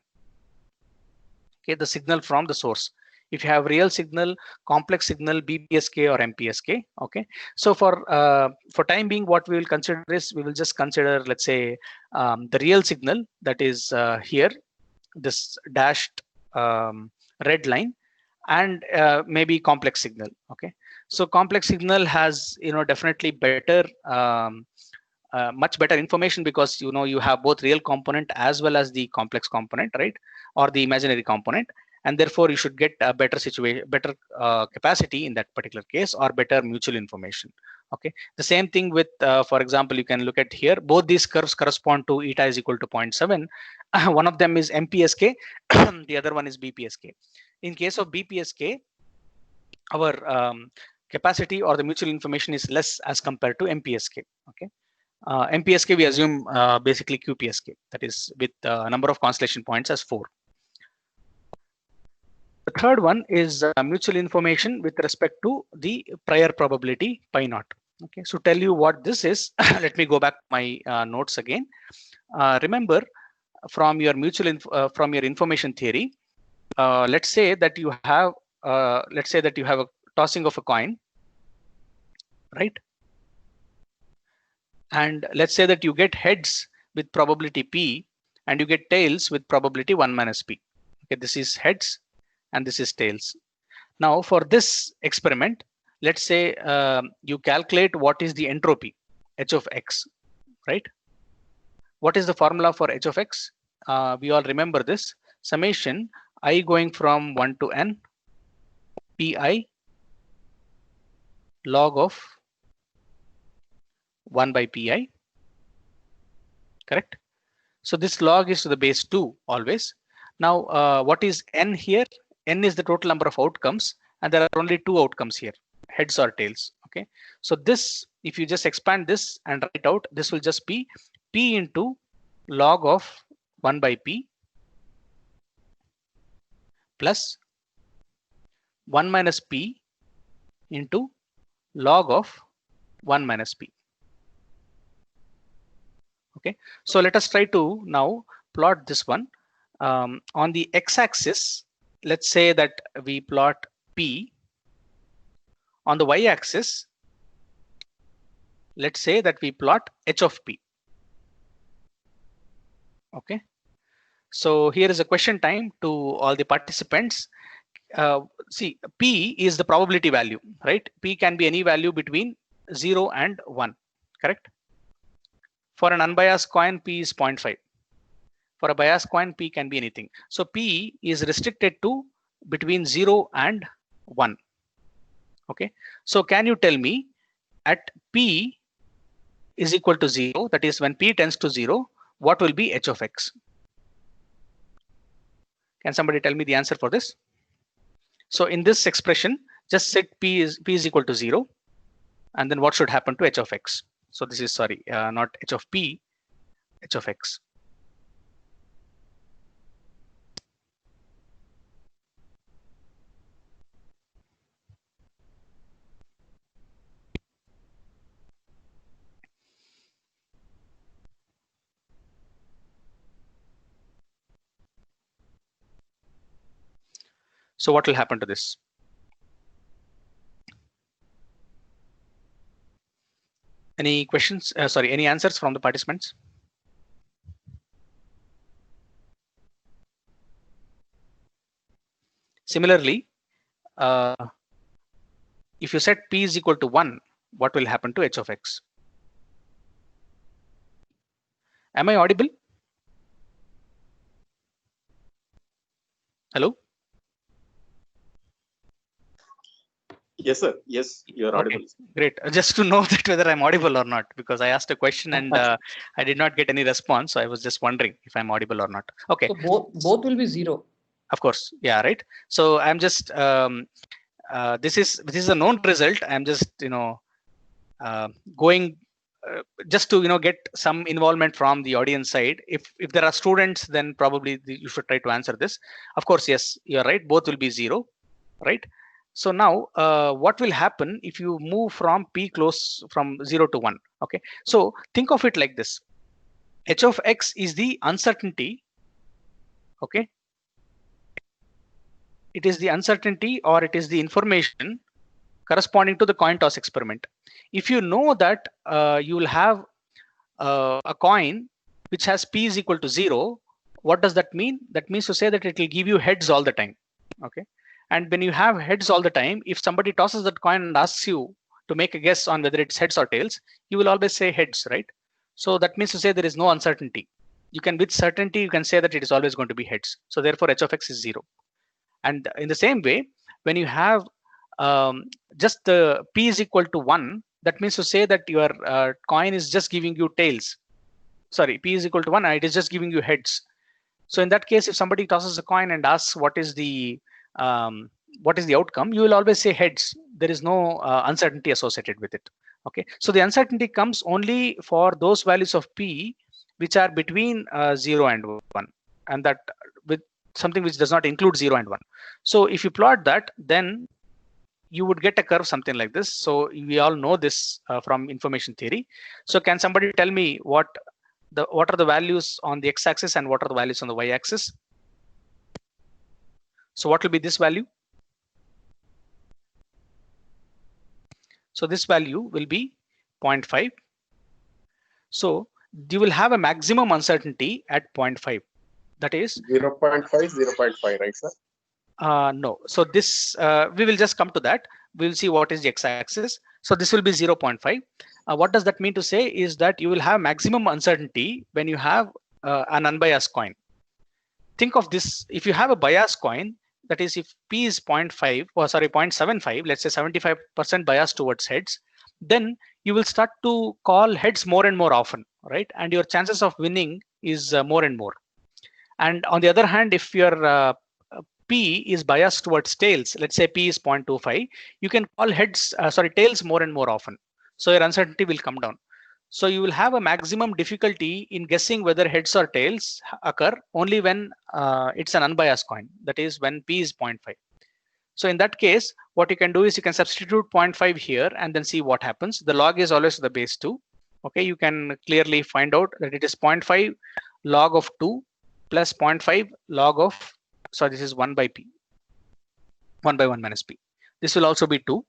Okay, the signal from the source. If you have real signal, complex signal, BPSK or MPSK. Okay, so for time being, what we will consider is we will just consider, let's say, the real signal, that is here, this dashed red line, and maybe complex signal. Okay, so complex signal has definitely better much better information, because you have both real component as well as the complex component, right, or the imaginary component, and therefore you should get a better situation, better capacity in that particular case, or better mutual information. Okay, the same thing with for example, you can look at here, both these curves correspond to eta is equal to 0.7. One of them is MPSK, the other one is BPSK. In case of BPSK, our capacity or the mutual information is less as compared to MPSK. Okay, MPSK we assume basically QPSK, that is with number of constellation points as 4. The third one is mutual information with respect to the prior probability pi naught. Okay, so tell you what this is. Let me go back to my notes again. Remember, from your from your information theory, let's say that you have a tossing of a coin, right? And let's say that you get heads with probability p, and you get tails with probability 1 minus p. Okay, this is heads and this is tails. Now for this experiment, let's say you calculate what is the entropy h of x, right? What is the formula for h of x? We all remember this: summation I going from 1 to n pi log of 1 by pi, correct? So this log is to the base 2 always. Now what is n here? N is the total number of outcomes, and there are only 2 outcomes here, heads or tails. Okay, so this, if you just expand this and write out, this will just be p into log of 1 by p plus 1 minus p into log of 1 minus p. Okay, so let us try to now plot this one. On the x-axis, let's say that we plot p. On the y-axis, let's say that we plot h of p. Okay, so here is a question time to all the participants. See, p is the probability value, right? P can be any value between 0 and 1, correct? For an unbiased coin, p is 0.5. For a biased coin, p can be anything. So p is restricted to between 0 and 1. Okay, so can you tell me at p is equal to 0, that is when p tends to 0, what will be h of x? Can somebody tell me the answer for this? So in this expression, just set p is equal to 0, and then what should happen to h of x? So this is, sorry, not h of p, h of x. So what will happen to this? Any questions? Sorry, any answers from the participants? Similarly, if you set p is equal to 1, what will happen to h of x? Am I audible? Hello? Yes, sir. Yes, you are audible. Okay, great. Just to know that whether I'm audible or not, because I asked a question and I did not get any response. So I was just wondering if I'm audible or not. Okay. So both will be 0. Of course. Yeah, right. So I'm just this is a known result. I'm just going just to get some involvement from the audience side. If there are students, then probably you should try to answer this. Of course, yes, you're right. Both will be 0, right? So now what will happen if you move from p close from 0 to 1? Okay, so think of it like this. H of x is the uncertainty. Okay, it is the uncertainty, or it is the information corresponding to the coin toss experiment. If you know that you will have a coin which has p is equal to 0, what does that mean? That means to say that it will give you heads all the time. Okay, and when you have heads all the time, if somebody tosses that coin and asks you to make a guess on whether it's heads or tails, you will always say heads, right? So that means to say there is no uncertainty. You can with certainty you can say that it is always going to be heads. So therefore h of x is 0. And in the same way, when you have just the p is equal to 1, that means to say that your coin is just giving you tails. Sorry, p is equal to 1, and it is just giving you heads. So in that case, if somebody tosses a coin and asks what is the outcome, you will always say heads. There is no uncertainty associated with it. Okay, so the uncertainty comes only for those values of p which are between 0 and 1, and that with something which does not include 0 and 1. So if you plot that, then you would get a curve something like this. So we all know this from information theory. So can somebody tell me what are the values on the x-axis and what are the values on the y-axis? So what will be this value? So this value will be 0.5. So you will have a maximum uncertainty at 0.5. That is 0.5, 0.5, right, sir? No. So this we will just come to that. We will see what is the x-axis. So this will be 0.5. What does that mean to say is that you will have maximum uncertainty when you have an unbiased coin. Think of this: if you have a biased coin, that is, if p is 0.5 or sorry 0.75, let's say 75% bias towards heads, then you will start to call heads more and more often, right? And your chances of winning is more and more. And on the other hand, if your p is biased towards tails, let's say p is 0.25, you can call tails more and more often. So your uncertainty will come down. So you will have a maximum difficulty in guessing whether heads or tails occur only when it's an unbiased coin. That is when p is 0.5. So in that case, what you can do is you can substitute 0.5 here and then see what happens. The log is always the base 2. Okay, you can clearly find out that it is 0.5 log of 2 plus 0.5 log of, so this is 1 by p, 1 by 1 minus p. This will also be 2.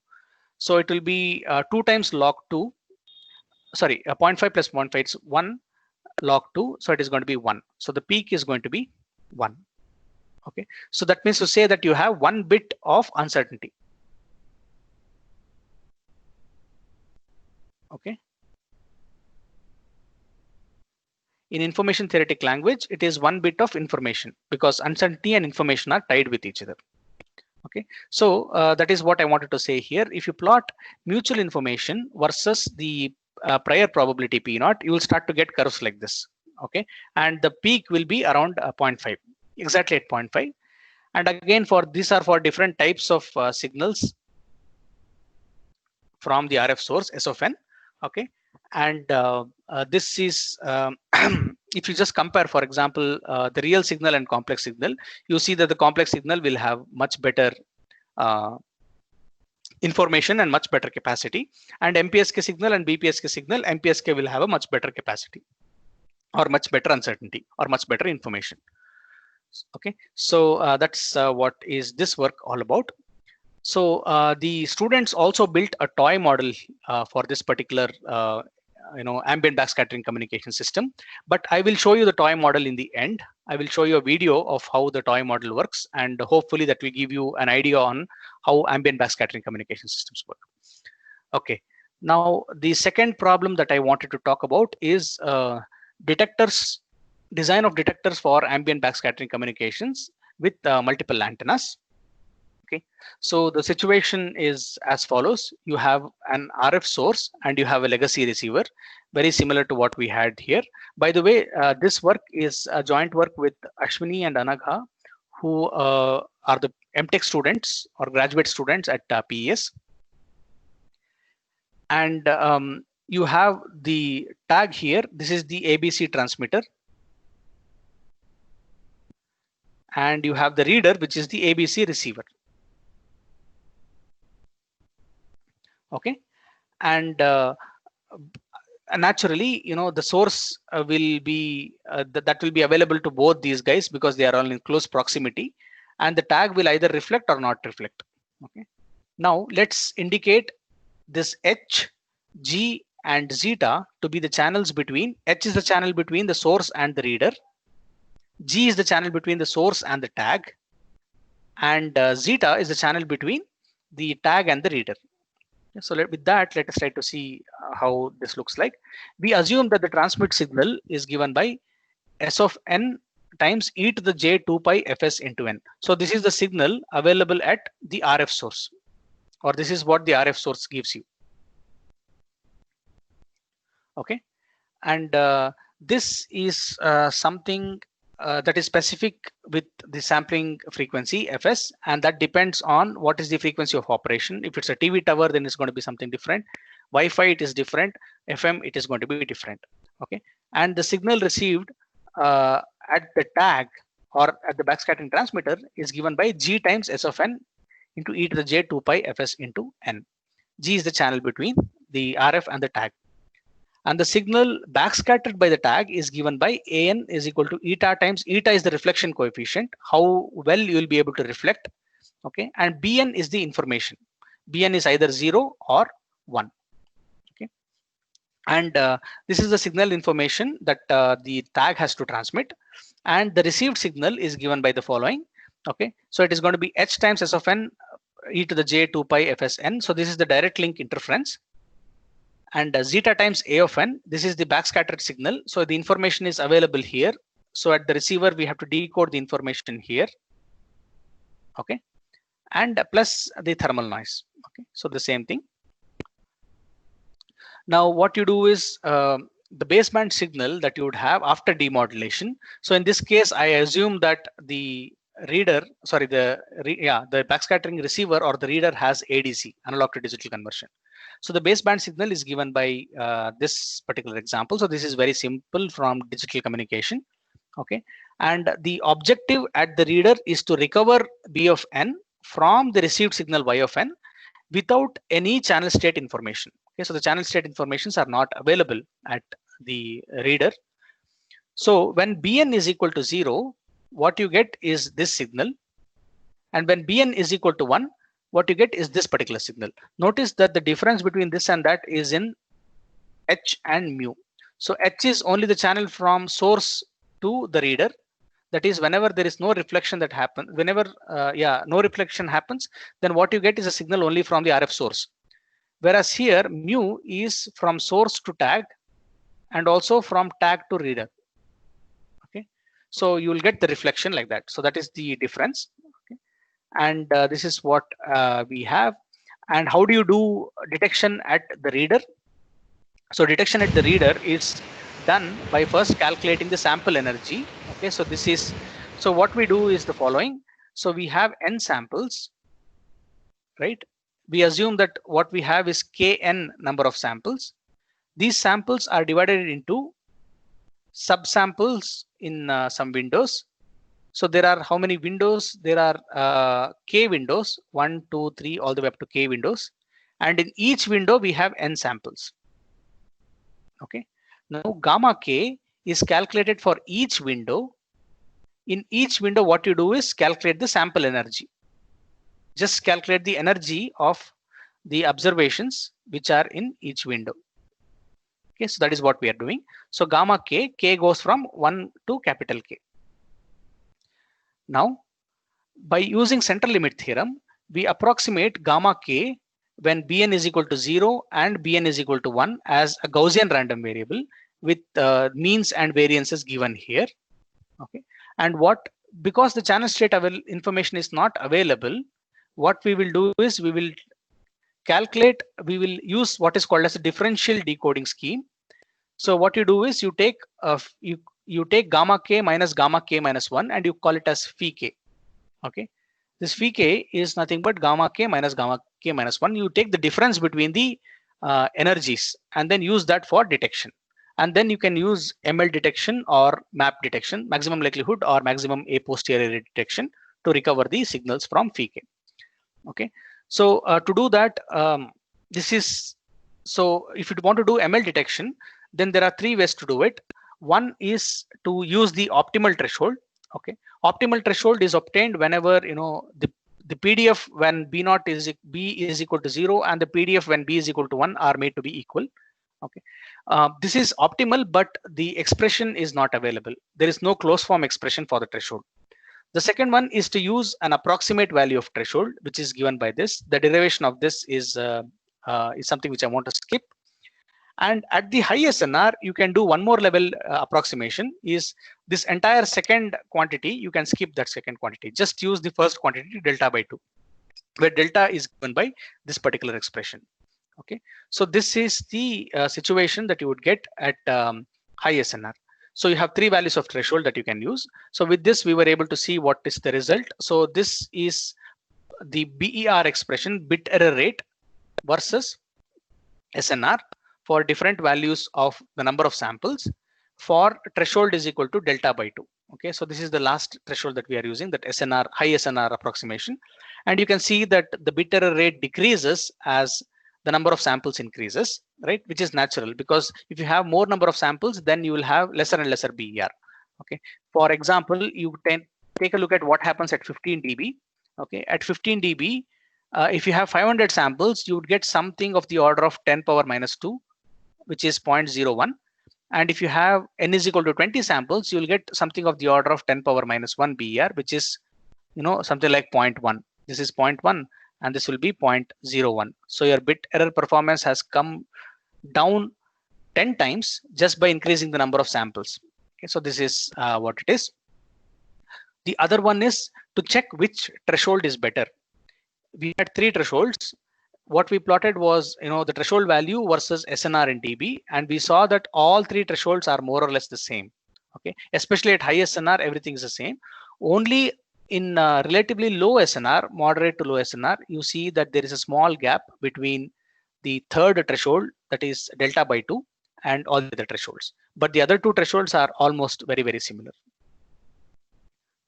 So it will be 2 times log 2. Sorry, 0.5 plus 0.5, it's 1 log 2. So it is going to be 1. So the peak is going to be 1. Okay, so that means to say that you have 1 bit of uncertainty. Okay. In information theoretic language, it is 1 bit of information because uncertainty and information are tied with each other. Okay, so that is what I wanted to say here. If you plot mutual information versus the prior probability P naught, you will start to get curves like this. Okay, and the peak will be around 0.5, exactly at 0.5. And again, these are for different types of signals from the RF source S of n. Okay, and this is if you just compare, for example, the real signal and complex signal, you see that the complex signal will have much better information and much better capacity, and MPSK signal and BPSK signal, MPSK will have a much better capacity or much better uncertainty or much better information. Okay, so that's what is this work all about. So the students also built a toy model for this particular ambient backscattering communication system, but I will show you the toy model in the end. I will show you a video of how the toy model works, and hopefully that will give you an idea on how ambient backscattering communication systems work. Okay, now the second problem that I wanted to talk about is detectors, design of detectors for ambient backscattering communications with multiple antennas. Okay, so the situation is as follows. You have an RF source and you have a legacy receiver, very similar to what we had here. By the way, this work is a joint work with Ashwini and Anagha, who are the MTech students or graduate students at PES. And you have the tag here. This is the ABC transmitter. And you have the reader, which is the ABC receiver. Okay, and naturally, the source will be that will be available to both these guys because they are all in close proximity, and the tag will either reflect or not reflect. Okay, now let's indicate this H, G, and zeta to be the channels between. H is the channel between the source and the reader. G is the channel between the source and the tag, and zeta is the channel between the tag and the reader. So with that, let us try to see how this looks like. We assume that the transmit signal is given by S of n times e to the j 2 pi fs into n. So this is the signal available at the RF source, or this is what the RF source gives you. Okay, and this is something that is specific with the sampling frequency fs, and that depends on what is the frequency of operation. If it's a TV tower, then it's going to be something different. Wi-Fi, it is different. FM, it is going to be different. Okay, and the signal received at the tag or at the backscattering transmitter is given by G times S of n into e to the j 2 pi fs into n. G is the channel between the RF and the tag. And the signal backscattered by the tag is given by an is equal to eta times eta is the reflection coefficient, how well you will be able to reflect. Okay, and bn is the information. Bn is either 0 or 1. Okay, and this is the signal information that the tag has to transmit, and the received signal is given by the following. Okay, so it is going to be h times s of n e to the j 2 pi fsn. So this is the direct link interference. And zeta times a of n, this is the backscattered signal. So the information is available here. So at the receiver, we have to decode the information here. Okay, and plus the thermal noise. Okay, so the same thing. Now what you do is the baseband signal that you would have after demodulation. So in this case, I assume that the reader, sorry, the backscattering receiver or the reader has ADC, analog to digital conversion. So the baseband signal is given by this particular example. So this is very simple from digital communication. Okay, and the objective at the reader is to recover B of n from the received signal Y of n without any channel state information. Okay, so the channel state informations are not available at the reader. So when Bn is equal to 0, what you get is this signal, and when Bn is equal to 1, what you get is this particular signal. Notice that the difference between this and that is in H and mu. So H is only the channel from source to the reader. That is, whenever there is no reflection that happens, whenever no reflection happens, then what you get is a signal only from the RF source. Whereas here mu is from source to tag and also from tag to reader. Okay, so you will get the reflection like that. So that is the difference. Okay, and this is what we have. And how do you do detection at the reader? So detection at the reader is done by first calculating the sample energy. Okay, so this is, so what we do is the following. So we have n samples, right? We assume that what we have is kn number of samples. These samples are divided into subsamples in some windows. So there are how many windows? There are k windows, 1, 2, 3, all the way up to k windows. And in each window, we have n samples. Okay. Now gamma k is calculated for each window In each window, what you do is calculate the sample energy. Just calculate the energy of the observations which are in each window. Okay, so that is what we are doing. So gamma k goes from 1 to capital K. Now, by using central limit theorem, we approximate gamma k when Bn is equal to 0 and Bn is equal to 1 as a Gaussian random variable with means and variances given here. Okay, and because the channel state information is not available, what we will do is we will use what is called as a differential decoding scheme. So what you do is you take gamma k minus 1 and you call it as phi k. Okay, this phi k is nothing but gamma k minus 1. You take the difference between the energies and then use that for detection. And then you can use ML detection or map detection, maximum likelihood or maximum a posteriori detection, to recover the signals from phi k. Okay, so to do that, so if you want to do ML detection, then there are 3 ways to do it. One is to use the optimal threshold. Okay, optimal threshold is obtained whenever the PDF when b is equal to 0 and the PDF when b is equal to 1 are made to be equal. Okay, this is optimal, but the expression is not available. There is no closed form expression for the threshold. The second one is to use an approximate value of threshold, which is given by this. The derivation of this is something which I want to skip. And at the high SNR, you can do one more level approximation. Is this entire second quantity, you can skip that second quantity. Just use the first quantity, delta by 2, where delta is given by this particular expression. Okay, so this is the situation that you would get at high SNR. So you have 3 values of threshold that you can use. So with this, we were able to see what is the result. So this is the BER expression, bit error rate versus SNR for different values of the number of samples for threshold is equal to delta by 2. Okay, so this is the last threshold that we are using, that SNR, high SNR approximation. And you can see that the bit error rate decreases as the number of samples increases, right? Which is natural, because if you have more number of samples, then you will have lesser and lesser BER. Okay, for example, you take a look at what happens at 15 dB. Okay, at 15 dB, if you have 500 samples, you would get something of the order of 10 power minus 2, which is 0.01. And if you have n is equal to 20 samples, you will get something of the order of 10 power minus 1 BER, which is something like 0.1. This is 0.1 and this will be 0.01. So your bit error performance has come down 10 times just by increasing the number of samples. Okay, so this is what it is. The other one is to check which threshold is better. We had 3 thresholds. What we plotted was the threshold value versus SNR in dB, and we saw that all 3 thresholds are more or less the same. Okay, especially at high SNR, everything is the same. Only in relatively low SNR, moderate to low SNR, you see that there is a small gap between the third threshold, that is delta by 2, and all the other thresholds. But the other 2 thresholds are almost very, very similar.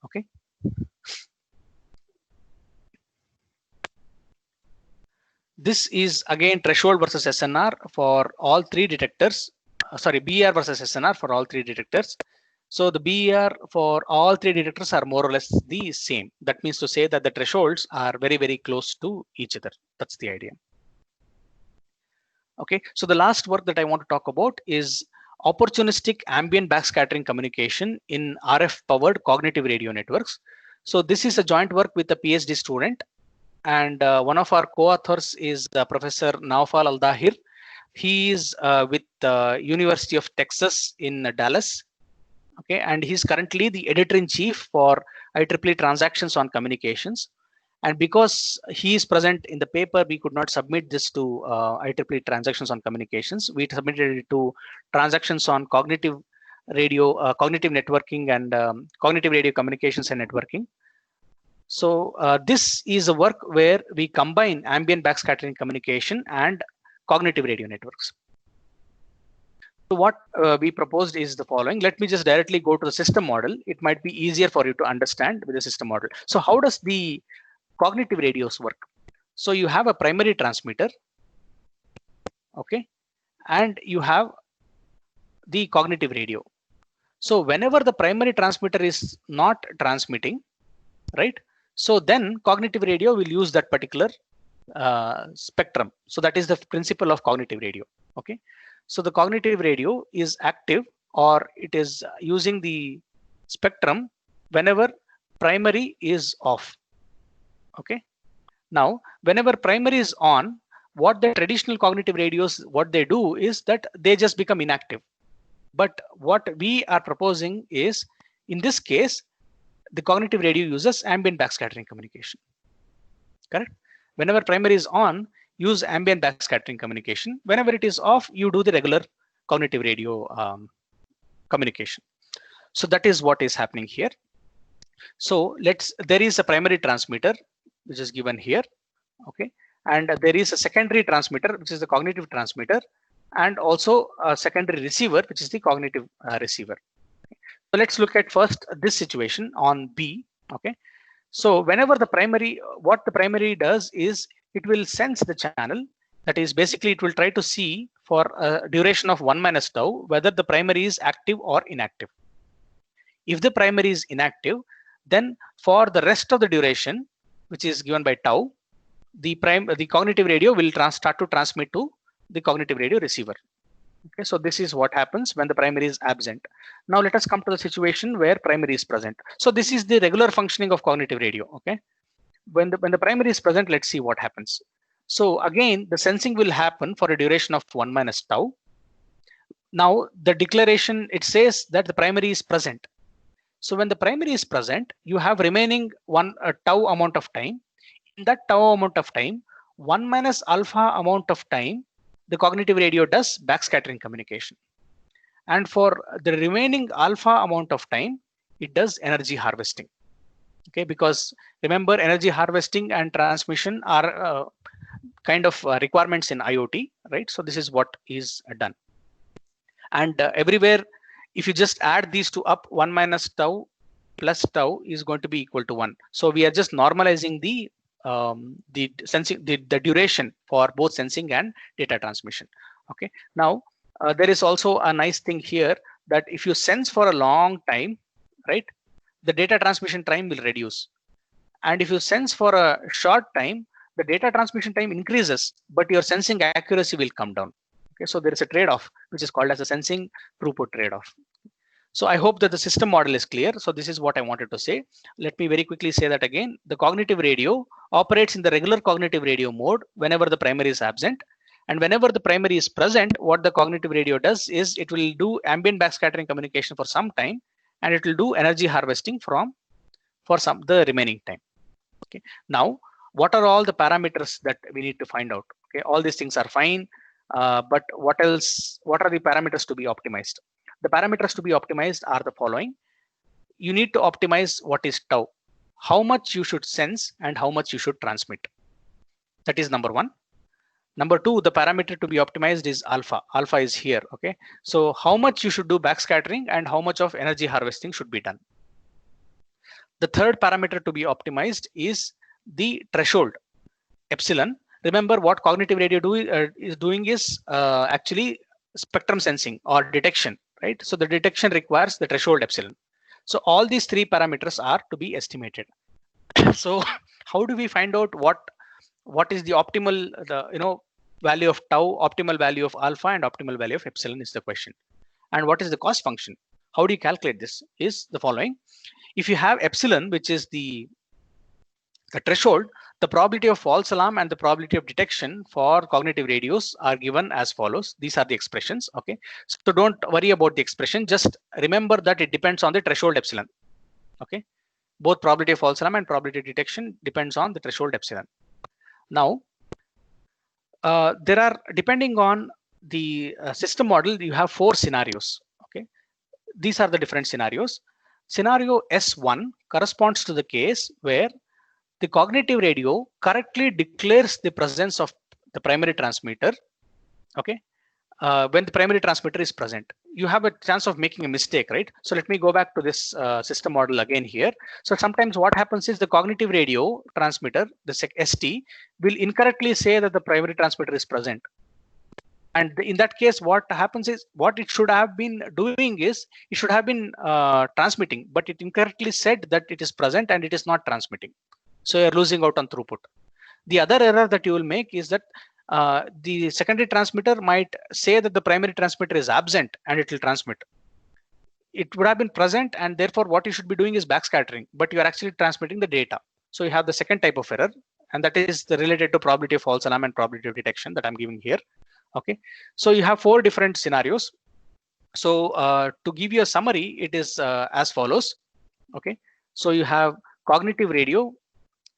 Okay. This is again threshold versus SNR for all 3 detectors. BER versus SNR for all 3 detectors. So the BER for all 3 detectors are more or less the same. That means to say that the thresholds are very, very close to each other. That's the idea. Okay, so the last work that I want to talk about is opportunistic ambient backscattering communication in RF powered cognitive radio networks. So this is a joint work with a PhD student, and one of our co-authors is Professor Naufal Al-Dahir. He is with the University of Texas in Dallas. Okay, and he's currently the editor-in-chief for IEEE Transactions on Communications. And because he is present in the paper, we could not submit this to IEEE Transactions on Communications. We submitted it to Transactions on Cognitive Radio, Cognitive Networking, and Cognitive Radio Communications and Networking. So this is a work where we combine ambient backscattering communication and cognitive radio networks. So what we proposed is the following. Let me just directly go to the system model. It might be easier for you to understand with the system model. So how does the cognitive radios work? So you have a primary transmitter, okay, and you have the cognitive radio. So whenever the primary transmitter is not transmitting, right? So then cognitive radio will use that particular spectrum. So that is the principle of cognitive radio. Okay. So the cognitive radio is active, or it is using the spectrum whenever primary is off. Okay. Now, whenever primary is on, what the traditional cognitive radios, what they do is that they just become inactive. But what we are proposing is, in this case, the cognitive radio uses ambient backscattering communication. Correct? Whenever primary is on, use ambient backscattering communication. Whenever it is off, you do the regular cognitive radio communication. So that is what is happening here. So there is a primary transmitter, which is given here. Okay. And there is a secondary transmitter, which is the cognitive transmitter, and also a secondary receiver, which is the cognitive receiver. Okay. So let's look at first this situation on B. Okay. So whenever what the primary does is it will sense the channel. That is, basically it will try to see for a duration of 1 minus tau whether the primary is active or inactive. If the primary is inactive, then for the rest of the duration, which is given by tau, the cognitive radio will start to transmit to the cognitive radio receiver. Okay, so this is what happens when the primary is absent. Now let us come to the situation where primary is present. So this is the regular functioning of cognitive radio. Okay, when the primary is present, let's see what happens. So again, the sensing will happen for a duration of 1 minus tau. Now the declaration, it says that the primary is present. So when the primary is present, you have remaining tau amount of time. In that tau amount of time, 1 minus alpha amount of time, the cognitive radio does backscattering communication. And for the remaining alpha amount of time, it does energy harvesting. Okay, because remember, energy harvesting and transmission are kind of requirements in IoT, right? So this is what is done. And everywhere, if you just add these two up, 1 minus tau plus tau is going to be equal to 1. So we are just normalizing the sensing, the duration for both sensing and data transmission. Okay. Now there is also a nice thing here that if you sense for a long time, right, the data transmission time will reduce. And if you sense for a short time, the data transmission time increases, but your sensing accuracy will come down. Okay. So there is a trade-off, which is called as a sensing throughput trade-off. So I hope that the system model is clear. So this is what I wanted to say. Let me very quickly say that again. The cognitive radio operates in the regular cognitive radio mode whenever the primary is absent. And whenever the primary is present, what the cognitive radio does is it will do ambient backscattering communication for some time, and it will do energy harvesting for the remaining time. Okay. Now, what are all the parameters that we need to find out? Okay. All these things are fine. But what else? What are the parameters to be optimized? The parameters to be optimized are the following. You need to optimize what is tau, how much you should sense and how much you should transmit. That is number one. Number two, the parameter to be optimized is alpha. Alpha is here. Okay. So how much you should do backscattering and how much of energy harvesting should be done. The third parameter to be optimized is the threshold, epsilon. Remember, what cognitive radio is doing is actually spectrum sensing or detection, right? So the detection requires the threshold epsilon. So all these three parameters are to be estimated. So how do we find out what is the optimal, value of tau, optimal value of alpha, and optimal value of epsilon is the question. And what is the cost function? How do you calculate this? Is the following. If you have epsilon, which is the threshold, the probability of false alarm and the probability of detection for cognitive radios are given as follows. These are the expressions. Okay. So don't worry about the expression. Just remember that it depends on the threshold epsilon. Okay. Both probability of false alarm and probability of detection depends on the threshold epsilon. Now, there are, depending on the system model, you have 4 scenarios. Okay. These are the different scenarios. Scenario S1 corresponds to the case where the cognitive radio correctly declares the presence of the primary transmitter. Okay. When the primary transmitter is present, you have a chance of making a mistake, right? So let me go back to this system model again here. So sometimes what happens is the cognitive radio transmitter, the ST, will incorrectly say that the primary transmitter is present. And in that case, what happens is, what it should have been doing is, it should have been transmitting, but it incorrectly said that it is present and it is not transmitting. So you're losing out on throughput. The other error that you will make is that the secondary transmitter might say that the primary transmitter is absent and it will transmit. It would have been present, and therefore what you should be doing is backscattering, but you are actually transmitting the data. So you have the second type of error, and that is related to probability of false alarm and probability of detection that I'm giving here. Okay, so you have 4 different scenarios. So to give you a summary, it is as follows. Okay, so you have cognitive radio,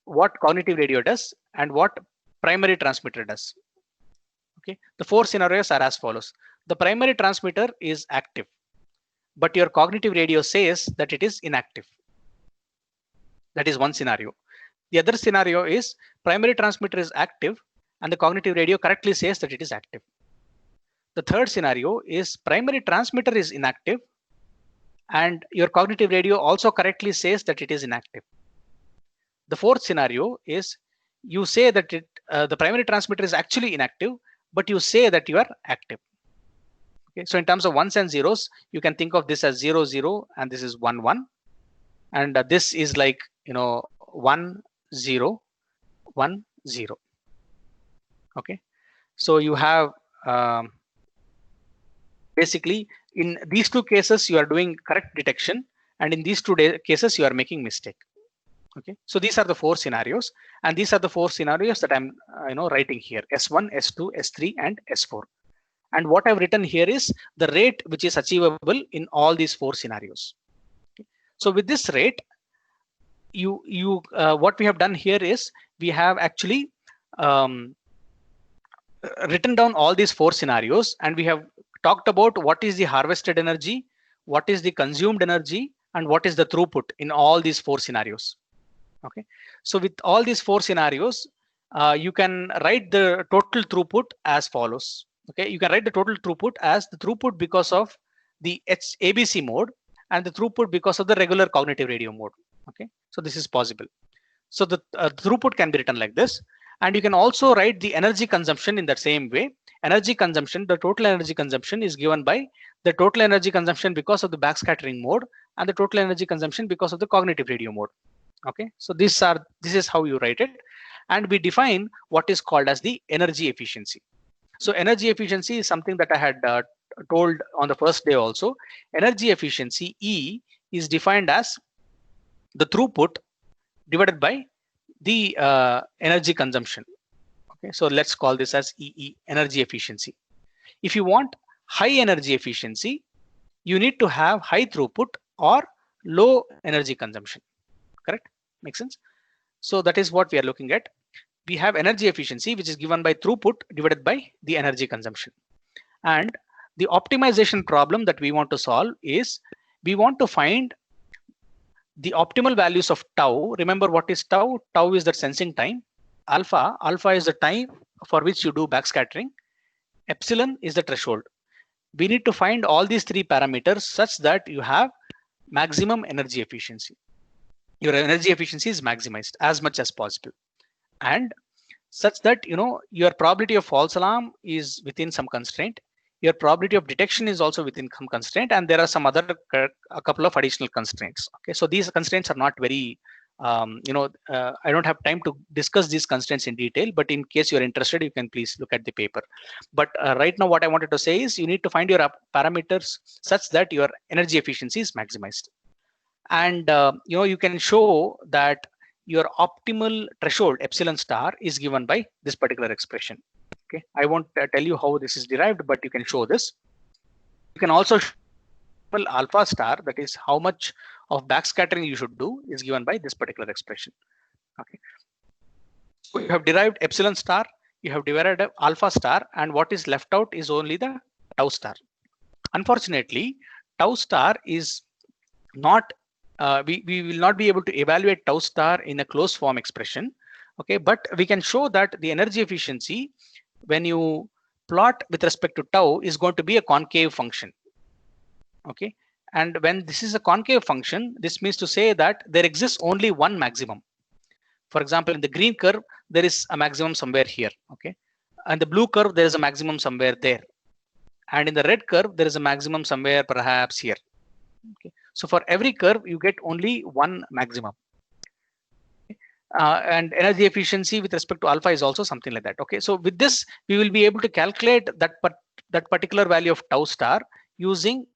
what cognitive radio does, and what primary transmitter does. Okay, the 4 scenarios are as follows. The primary transmitter is active, but your cognitive radio says that it is inactive. That is one scenario. The other scenario is primary transmitter is active and the cognitive radio correctly says that it is active. The third scenario is primary transmitter is inactive and your cognitive radio also correctly says that it is inactive. The fourth scenario is you say that the primary transmitter is actually inactive, but you say that you are active. Okay, so in terms of ones and zeros, you can think of this as 0, 0, and this is 1, 1. And this is like, 1, 0, 1, 0. Okay, so you have basically in these 2 cases, you are doing correct detection, and in these 2 cases, you are making mistake. Okay, so these are the 4 scenarios, and these are the 4 scenarios that I'm writing here: S1, S2, S3, and S4. And what I've written here is the rate which is achievable in all these 4 scenarios. Okay. So with this rate, what we have done here is we have actually written down all these 4 scenarios, and we have talked about what is the harvested energy, what is the consumed energy, and what is the throughput in all these 4 scenarios. Okay, so with all these 4 scenarios, you can write the total throughput as follows. Okay, you can write the total throughput as the throughput because of the ABC mode and the throughput because of the regular cognitive radio mode. Okay, so this is possible. So the throughput can be written like this, and you can also write the energy consumption in the same way. Energy consumption, the total energy consumption is given by the total energy consumption because of the backscattering mode and the total energy consumption because of the cognitive radio mode. Okay, so this is how you write it, and we define what is called as the energy efficiency. So energy efficiency is something that I had told on the first day also. Energy efficiency, E, is defined as the throughput divided by the energy consumption. Okay, so let's call this as EE, energy efficiency. If you want high energy efficiency, you need to have high throughput or low energy consumption. Correct? Makes sense? So that is what we are looking at. We have energy efficiency, which is given by throughput divided by the energy consumption. And the optimization problem that we want to solve is we want to find the optimal values of tau. Remember what is tau? Tau is the sensing time. Alpha is the time for which you do backscattering. Epsilon is the threshold. We need to find all these 3 parameters such that you have maximum energy efficiency. Your energy efficiency is maximized as much as possible, and such that your probability of false alarm is within some constraint. Your probability of detection is also within some constraint, and there are some other a couple of additional constraints. Okay, so these constraints are not very I don't have time to discuss these constraints in detail, but in case you're interested, you can please look at the paper. But right now what I wanted to say is you need to find your parameters such that your energy efficiency is maximized. And you can show that your optimal threshold epsilon star is given by this particular expression. Okay, I won't tell you how this is derived, but you can show this. You can also show alpha star, that is how much of backscattering you should do, is given by this particular expression. Okay, so you have derived epsilon star, you have derived alpha star, and what is left out is only the tau star. Unfortunately, tau star is not we will not be able to evaluate tau star in a closed form expression. Okay, but we can show that the energy efficiency when you plot with respect to tau is going to be a concave function. Okay, and when this is a concave function, this means to say that there exists only one maximum. For example, in the green curve, there is a maximum somewhere here. Okay, and the blue curve, there is a maximum somewhere there. And in the red curve, there is a maximum somewhere perhaps here. Okay. So for every curve, you get only one maximum. And energy efficiency with respect to alpha is also something like that. Okay, so with this, we will be able to calculate that particular value of tau star using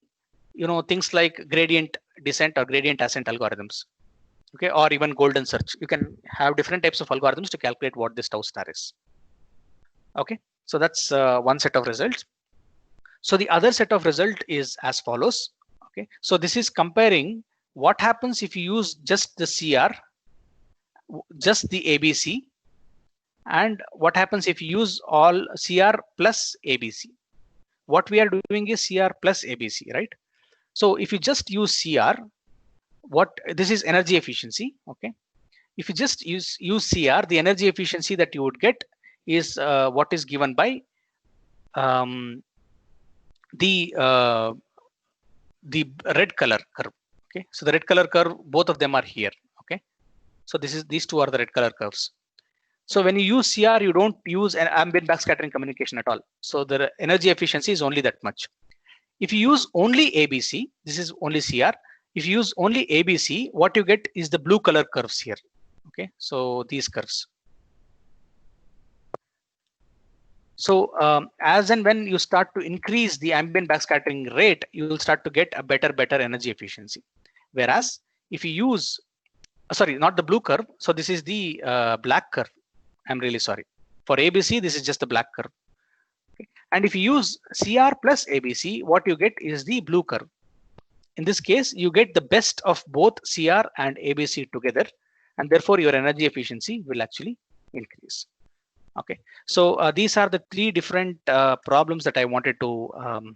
things like gradient descent or gradient ascent algorithms. Okay, or even golden search. You can have different types of algorithms to calculate what this tau star is. Okay, so that's one set of results. So the other set of result is as follows. Okay, so this is comparing what happens if you use just the CR, just the ABC, and what happens if you use all CR plus ABC. What we are doing is CR plus ABC, right? So if you just use CR, this is energy efficiency. Okay, if you just use CR, the energy efficiency that you would get is what is given by the red color curve. Okay, so the red color curve, both of them are here. Okay, so these two are the red color curves. So when you use CR, you don't use an ambient backscattering communication at all. So the energy efficiency is only that much. If you use only ABC, this is only CR. If you use only ABC, what you get is the blue color curves here. Okay, so these curves. So as and when you start to increase the ambient backscattering rate, you will start to get a better energy efficiency. Whereas if you use, sorry, not the blue curve. So this is the black curve. I'm really sorry. For ABC, this is just the black curve. Okay. And if you use CR plus ABC, what you get is the blue curve. In this case, you get the best of both CR and ABC together, and therefore your energy efficiency will actually increase. Okay, so these are the three different problems that I wanted to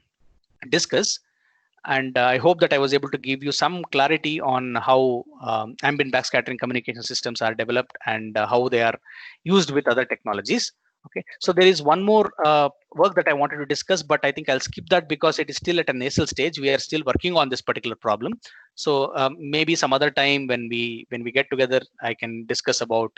discuss. And I hope that I was able to give you some clarity on how ambient backscattering communication systems are developed and how they are used with other technologies. Okay, so there is one more work that I wanted to discuss, but I think I'll skip that because it is still at a nasal stage. We are still working on this particular problem. So maybe some other time when we get together, I can discuss about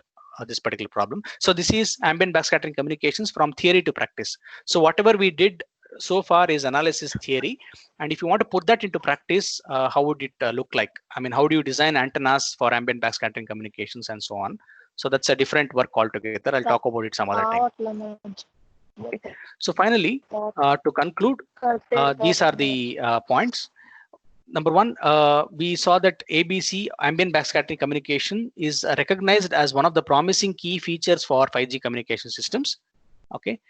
this particular problem. So this is ambient backscattering communications from theory to practice. So whatever we did so far is analysis theory, and if you want to put that into practice, how would it look like? I mean, how do you design antennas for ambient backscattering communications and so on? So that's a different work altogether. I'll talk about it some other time. Okay. So finally, to conclude, these are the points. Number one, we saw that ABC, ambient backscattering communication, is recognized as one of the promising key features for 5G communication systems. Okay.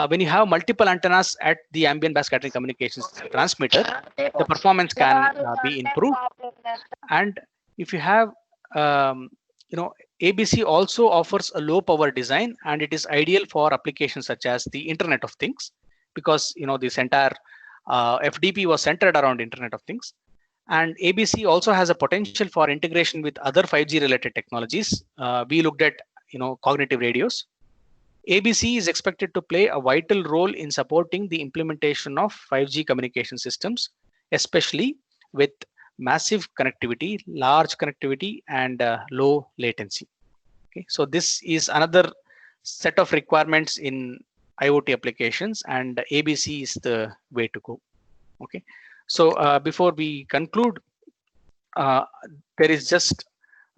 When you have multiple antennas at the ambient backscattering communications transmitter, the performance can be improved. And if you have, ABC also offers a low power design, and it is ideal for applications such as the Internet of Things, because this entire FDP was centered around Internet of Things. And ABC also has a potential for integration with other 5G related technologies. We looked at cognitive radios. ABC is expected to play a vital role in supporting the implementation of 5G communication systems, especially with massive connectivity, large connectivity, and low latency. Okay, so this is another set of requirements in IoT applications, and ABC is the way to go. Okay, so before we conclude, there is just,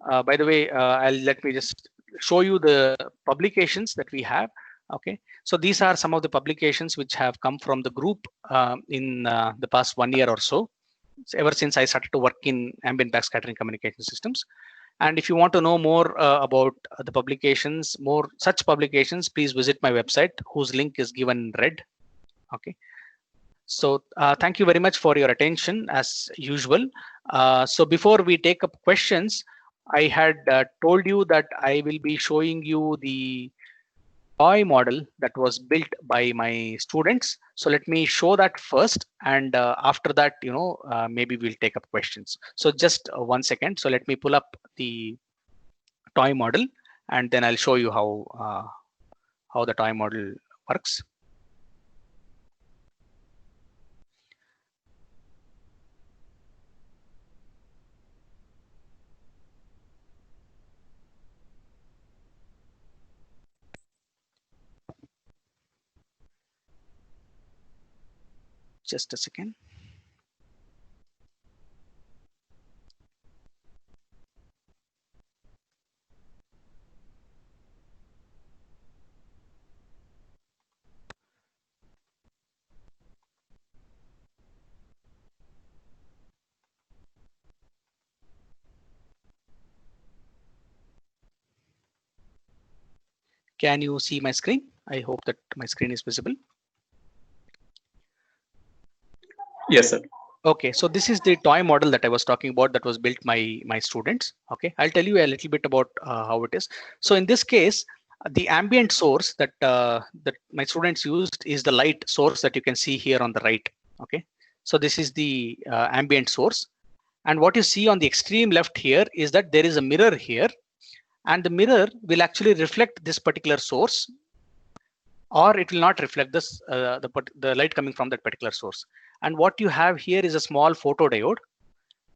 by the way, let me just show you the publications that we have. Okay, so these are some of the publications which have come from the group in the past 1 year or so, ever since I started to work in ambient backscattering communication systems. And if you want to know more about the publications, more such publications, please visit my website, whose link is given in red. Okay. So thank you very much for your attention as usual. So before we take up questions, I had told you that I will be showing you the toy model that was built by my students. So let me show that first, and after that, maybe we'll take up questions. So just 1 second. So let me pull up the toy model, and then I'll show you how the toy model works. Just a second. Can you see my screen? I hope that my screen is visible. Yes, sir. Okay, so this is the toy model that I was talking about that was built by my students. Okay, I'll tell you a little bit about how it is. So in this case, the ambient source that my students used is the light source that you can see here on the right. Okay, so this is the ambient source, and what you see on the extreme left here is that there is a mirror here, and the mirror will actually reflect this particular source, or it will not reflect this the light coming from that particular source. And what you have here is a small photodiode,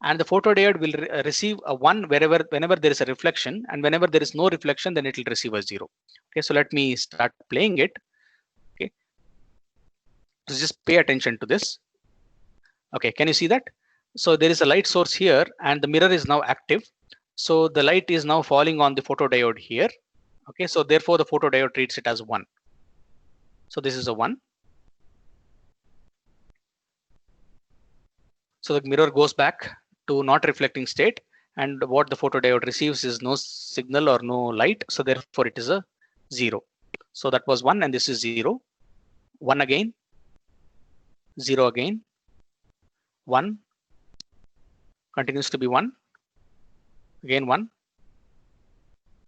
and the photodiode will receive a 1 whenever there is a reflection, and whenever there is no reflection, then it will receive a 0. Okay, so let me start playing it. Okay, so just pay attention to this. Okay, can you see that? So there is a light source here, and the mirror is now active. So the light is now falling on the photodiode here. Okay, so therefore the photodiode treats it as 1. So this is a 1. So the mirror goes back to not reflecting state, and what the photodiode receives is no signal or no light. So therefore it is a 0. So that was 1, and this is 0. 1 again, 0 again, 1, continues to be 1, again 1,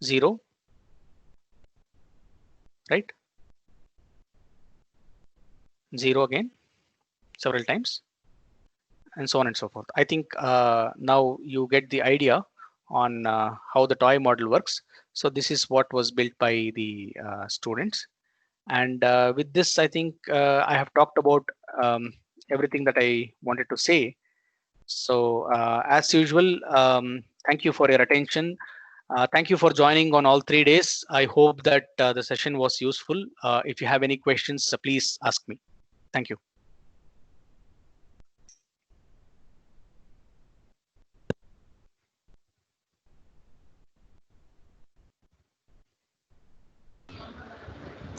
0, right? 0 again, several times, and so on and so forth. I think now you get the idea on how the toy model works. So this is what was built by the students. And with this, I think I have talked about everything that I wanted to say. So as usual, thank you for your attention. Thank you for joining on all 3 days. I hope that the session was useful. If you have any questions, please ask me. Thank you.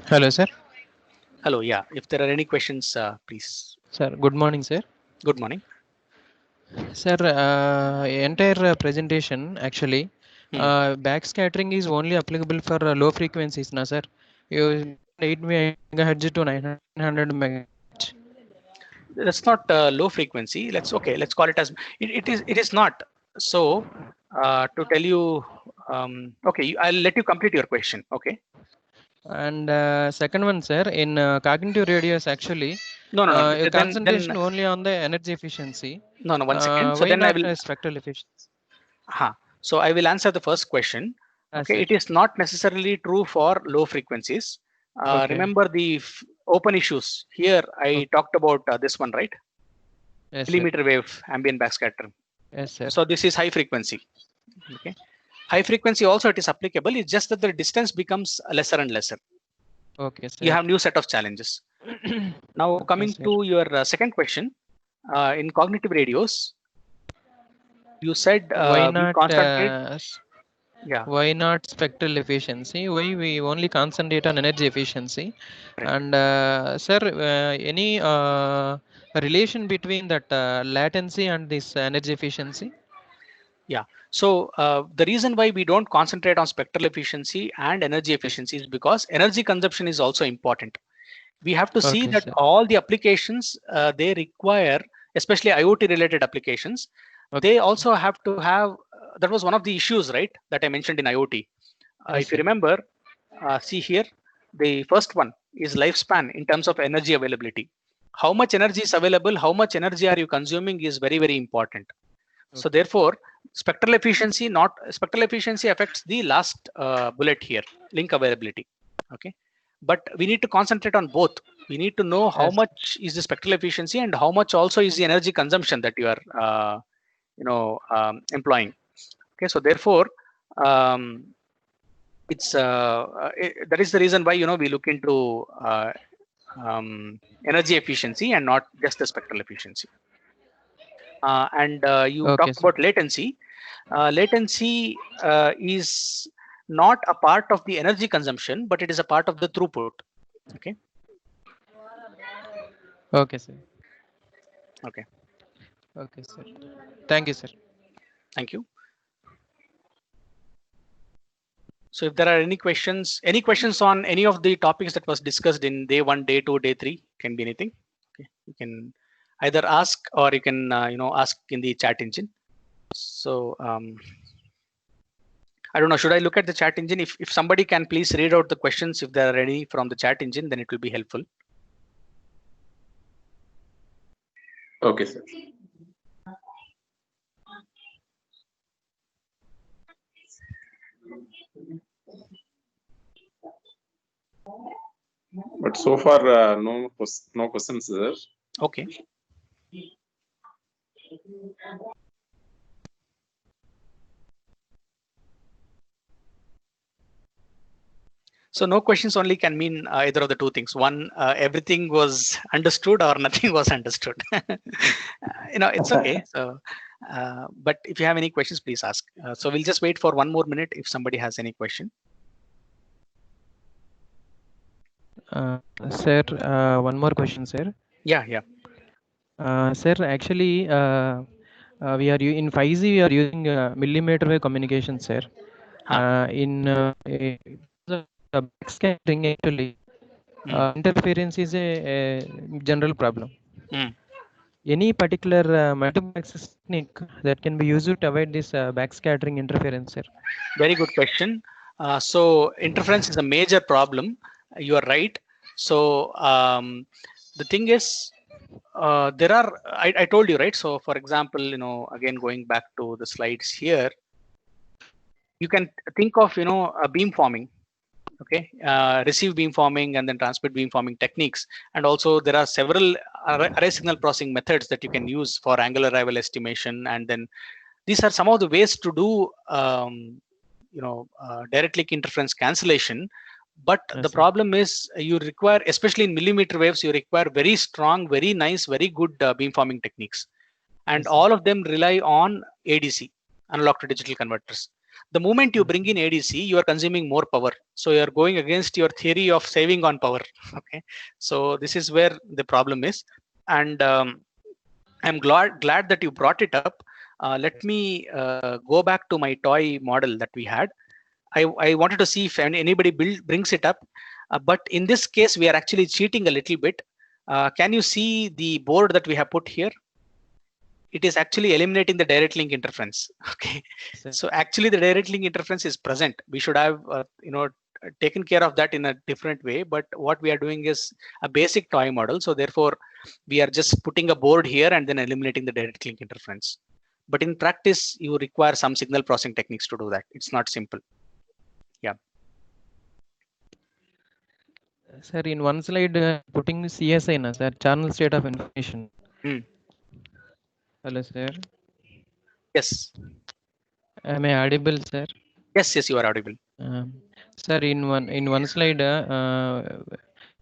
Hello, sir. Hello. Yeah. If there are any questions, please. Sir, good morning, sir. Good morning. Sir, entire presentation actually, backscattering is only applicable for low frequencies, na sir? You 8 megahertz to 900 megahertz. That's not low frequency. Let's call it as it is not. So to tell you, okay, I'll let you complete your question. Okay. And second one, sir, in cognitive radios actually, No. your Then concentration only on the energy efficiency. no. 1 second. So why then I not will. spectral efficiency? So I will answer the first question. Okay, Sir. it is not necessarily true for low frequencies. Okay. Remember the open issues here. I talked about this one, right? Yes, Millimeter wave ambient backscatter. Yes, sir. So this is high frequency. Okay, high frequency also it is applicable. It's just that the distance becomes lesser and lesser. Okay, sir. You have new set of challenges. Now coming to your second question, in cognitive radios, you said why we not? concentrate. Yeah. Why not spectral efficiency? Why we only concentrate on energy efficiency? Right. And sir, any relation between that latency and this energy efficiency? Yeah. So the reason why we don't concentrate on spectral efficiency and energy efficiency is because energy consumption is also important. We have to see that sir. all the applications they require, especially IoT related applications, they also have to have, that was one of the issues, right, that I mentioned in IoT. If you remember, see here, the first one is lifespan in terms of energy availability. How much energy is available, how much energy are you consuming is very, very important. So therefore, spectral efficiency affects the last bullet here, link availability. Okay, but we need to concentrate on both. We need to know how much is the spectral efficiency and how much also is the energy consumption that you are employing. Okay, so therefore it's that is the reason why we look into energy efficiency and not just the spectral efficiency. And you Okay, talked sir. about latency. Latency is not a part of the energy consumption, but it is a part of the throughput. Okay. Okay, sir. Okay. Okay, sir. Thank you, sir. Thank you. So if there are any questions on any of the topics that was discussed in day 1, day 2, day 3, can be anything. Okay. You can either ask or you can ask in the chat engine. So I don't know, should I look at the chat engine? If somebody can please read out the questions, if there are any from the chat engine, then it will be helpful. Okay, sir. But so far, no questions, sir. Okay. So no questions only can mean either of the two things. One, everything was understood or nothing was understood. It's okay. So, but if you have any questions, please ask. So we'll just wait for 1 more minute if somebody has any question. Sir, one more question, sir. Yeah. Sir, actually, we are in 5G. We are using millimeter wave communication, sir. In the backscattering, actually, interference is a general problem. Any particular multiple access technique that can be used to avoid this backscattering interference, sir? Very good question. So interference is a major problem. You are right. So the thing is, there are, I told you, right? So for example, again, going back to the slides here, you can think of, a beamforming, okay? Receive beamforming and then transmit beamforming techniques. And also there are several array signal processing methods that you can use for angular arrival estimation. And then these are some of the ways to do, direct link interference cancellation. But Yes, the sir. problem is you require, especially in millimeter waves, you require very strong, very nice, very good beamforming techniques. And Yes, sir. all of them rely on ADC, analog to digital converters. The moment you bring in ADC, you are consuming more power. So you are going against your theory of saving on power. Okay. So this is where the problem is. And I'm glad that you brought it up. Let me go back to my toy model that we had. I wanted to see if anybody brings it up. But in this case, we are actually cheating a little bit. Can you see the board that we have put here? It is actually eliminating the direct link interference. Okay. Sir. So actually the direct link interference is present. We should have, taken care of that in a different way. But what we are doing is a basic toy model. So therefore, we are just putting a board here and then eliminating the direct link interference. But in practice, you require some signal processing techniques to do that. It's not simple. Yeah. Sir, in one slide, putting CSI, na, sir, channel state of information. Hello, sir. Yes. Am I audible, sir? Yes, you are audible. Sir, in one slide,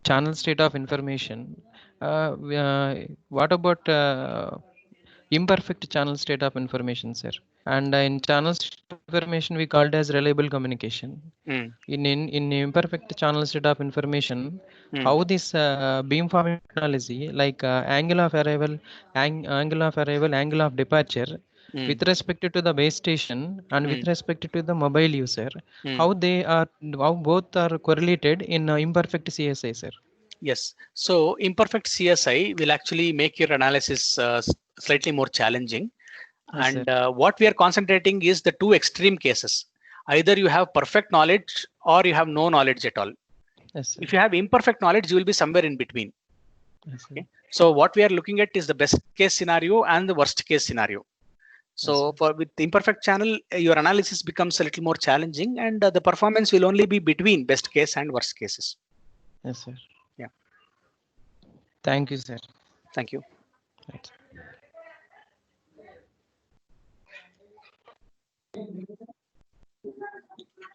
channel state of information. What about imperfect channel state of information, sir? And in channel state of information, we called as reliable communication. In imperfect channel state of information, how this beamforming technology, like angle of arrival, angle of departure, with respect to the base station and with respect to the mobile user, how both are correlated in imperfect CSI, sir? Yes. So imperfect CSI will actually make your analysis slightly more challenging. Yes, and what we are concentrating is the two extreme cases. Either you have perfect knowledge or you have no knowledge at all. Yes, sir. If you have imperfect knowledge, you will be somewhere in between. Yes, okay. So what we are looking at is the best case scenario and the worst case scenario. So yes, with the imperfect channel, your analysis becomes a little more challenging, and the performance will only be between best case and worst cases. Yes, sir. Yeah. Thank you, sir. Thank you. Right.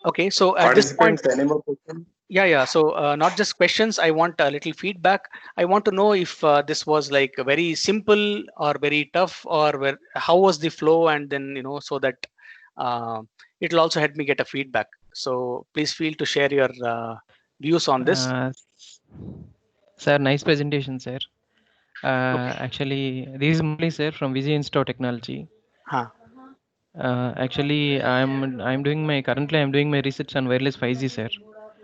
Okay, so at this point, any more questions? Yeah. So not just questions. I want a little feedback. I want to know if this was like very simple or very tough, or how was the flow, and then so that uh, it'll also help me get a feedback. So please feel to share your views on this. Uh, Sir, nice presentation, sir. Okay. Actually, this is Murali, sir, from Vijay Insto Technology. Huh. Actually, currently I'm doing my research on wireless 5G, sir.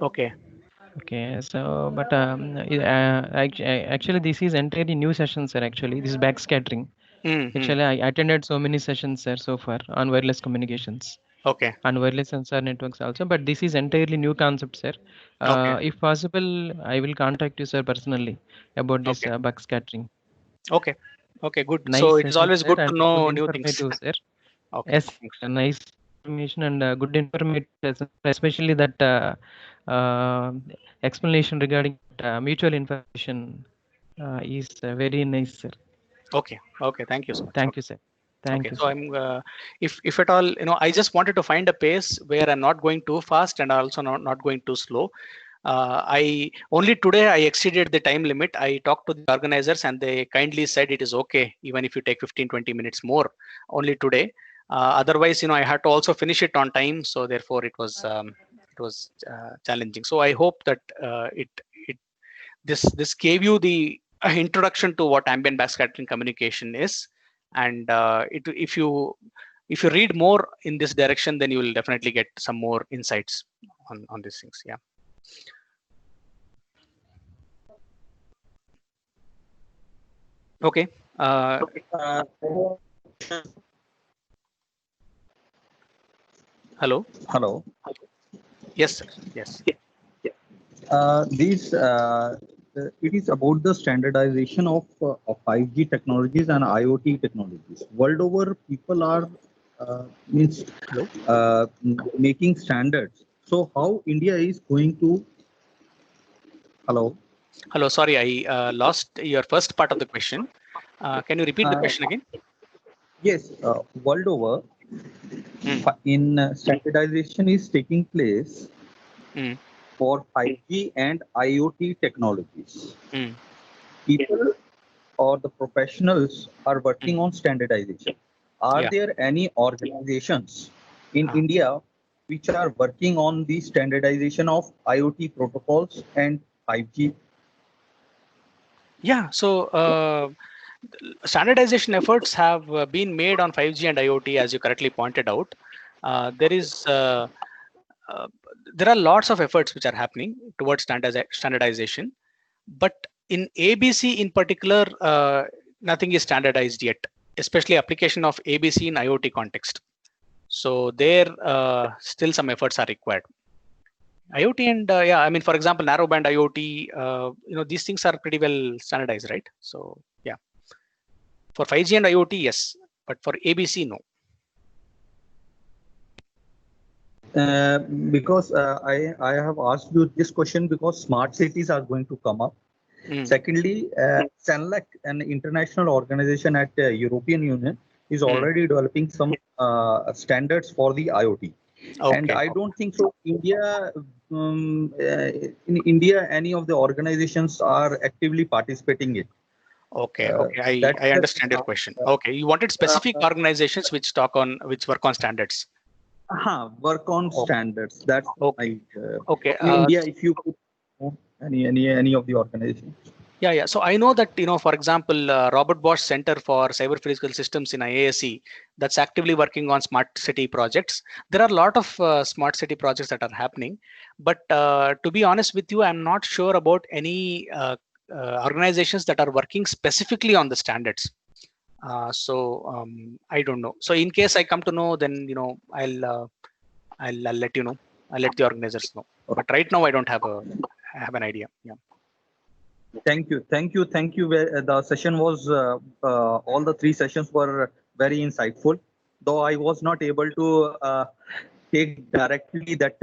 Okay. Okay, so but actually this is entirely new session, sir. Actually, this is backscattering. Mm-hmm. Actually, I attended so many sessions, sir, so far on wireless communications, Okay. on wireless sensor networks also. But this is entirely new concept, sir. Okay. If possible, I will contact you, sir, personally about this Okay. backscattering. Okay. Okay. Good. Nice So it is session, always sir, good to and good know new things. informative, sir. Okay. Yes, Thanks. nice information and good information, especially that uh, explanation regarding mutual information is very nice, sir. Okay. Okay. Thank you so much. Thank Okay. you, sir. Thank Okay, you, so sir. I'm if at all, I just wanted to find a pace where I'm not going too fast and also not going too slow. I only today I exceeded the time limit. I talked to the organizers and they kindly said it is okay even if you take 15-20 minutes more. Only today. Otherwise, I had to also finish it on time, so therefore it was challenging. So I hope that it this gave you the introduction to what ambient backscattering communication is, and if you read more in this direction, then you will definitely get some more insights on these things. Yeah. Okay. Hello. Hello. Yes, sir. Yes. It is about the standardization of 5G technologies and IoT technologies. World over, people are means Hello. making standards. So how India is going to? Hello. Hello. Sorry, I lost your first part of the question. Can you repeat the Uh, question again? yes, world over, Mm, standardization is taking place mm, for 5G and IoT technologies. mm, People or the professionals are mm. working on standardization. Are Yeah. there any organizations in Uh, India which are working on the standardization of IoT protocols and 5G? yeah. So standardization efforts have been made on 5G and IoT, as you correctly pointed out. Uh, there are lots of efforts which are happening towards standardization, but in ABC in particular, nothing is standardized yet, especially application of ABC in IoT context. So there, still some efforts are required. IoT and yeah, I mean, for example, narrowband IoT, these things are pretty well standardized, right? So yeah, for 5G and IoT, yes, but for ABC, no. Uh, because I have asked you this question because smart cities are going to come up. Mm, Secondly, CENELEC, an international organization at European Union, is mm. already developing some standards for the IoT. And Okay. I don't think so. In India, any of the organizations are actively participating in it. Okay, Uh, okay. that's I the understand your question. Okay, you wanted specific organizations which work on standards. work on Okay, standards. That's okay, my okay. in India. If you could know any of the organizations. Yeah. So I know that for example, Robert Bosch Center for Cyber Physical Systems in IASC, that's actively working on smart city projects. There are a lot of smart city projects that are happening, but to be honest with you, I'm not sure about any organizations that are working specifically on the standards. So I don't know. So in case I come to know, then I'll let you know. I'll let the organizers know. But right now I don't have an idea. Yeah. Thank you. The session was all the three sessions were very insightful. Though I was not able to take directly that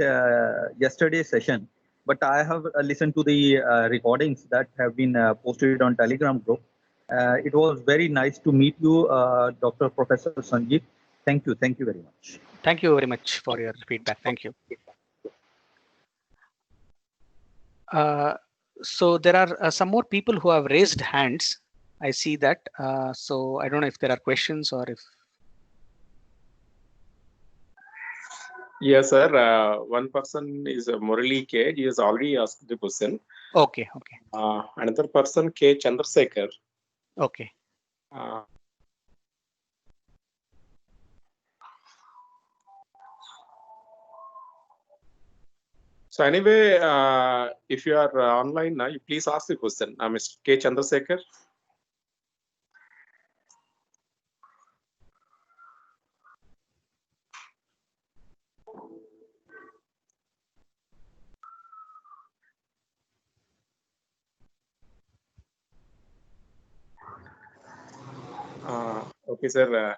yesterday's session, but I have listened to the recordings that have been posted on Telegram group. It was very nice to meet you, Dr. Professor Sanjeev. Thank you very much. Thank you very much for your feedback. Thank you. So there are some more people who have raised hands. I see that. So I don't know if there are questions or if. Yes, sir. One person is Murali K. He has already asked the question. Okay. Another person, K. Chandrasekhar. Okay. So anyway, if you are online now, you please ask the question. Mr. K. Chandrasekhar. Okay, sir.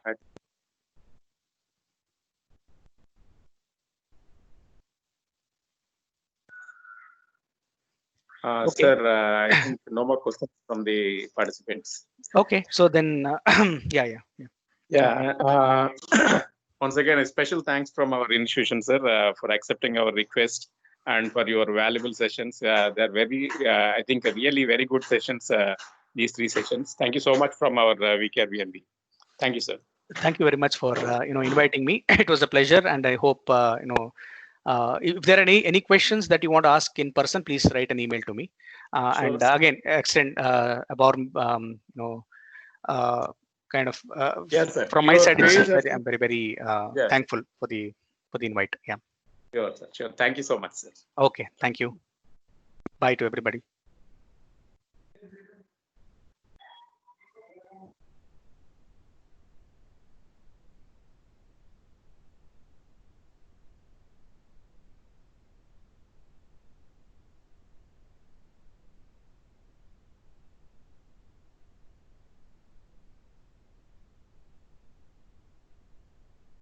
Okay. Sir, I think no more questions from the participants. Okay. So then, Yeah. Once again, a special thanks from our institution, sir, for accepting our request and for your valuable sessions. They're very, I think, really very good sessions. These 3 sessions. Thank you so much from our VKR VNB. Thank you, sir. Thank you very much for inviting me. It was a pleasure, and I hope if there are any questions that you want to ask in person, please write an email to me. Sure, and sir. again, extend about kind of Yes, sir. from my Your side, page has I'm very Yeah. thankful for the invite. Yeah. Sure, sir. Sure. Thank you so much, sir. Okay. Thank you. Bye to everybody.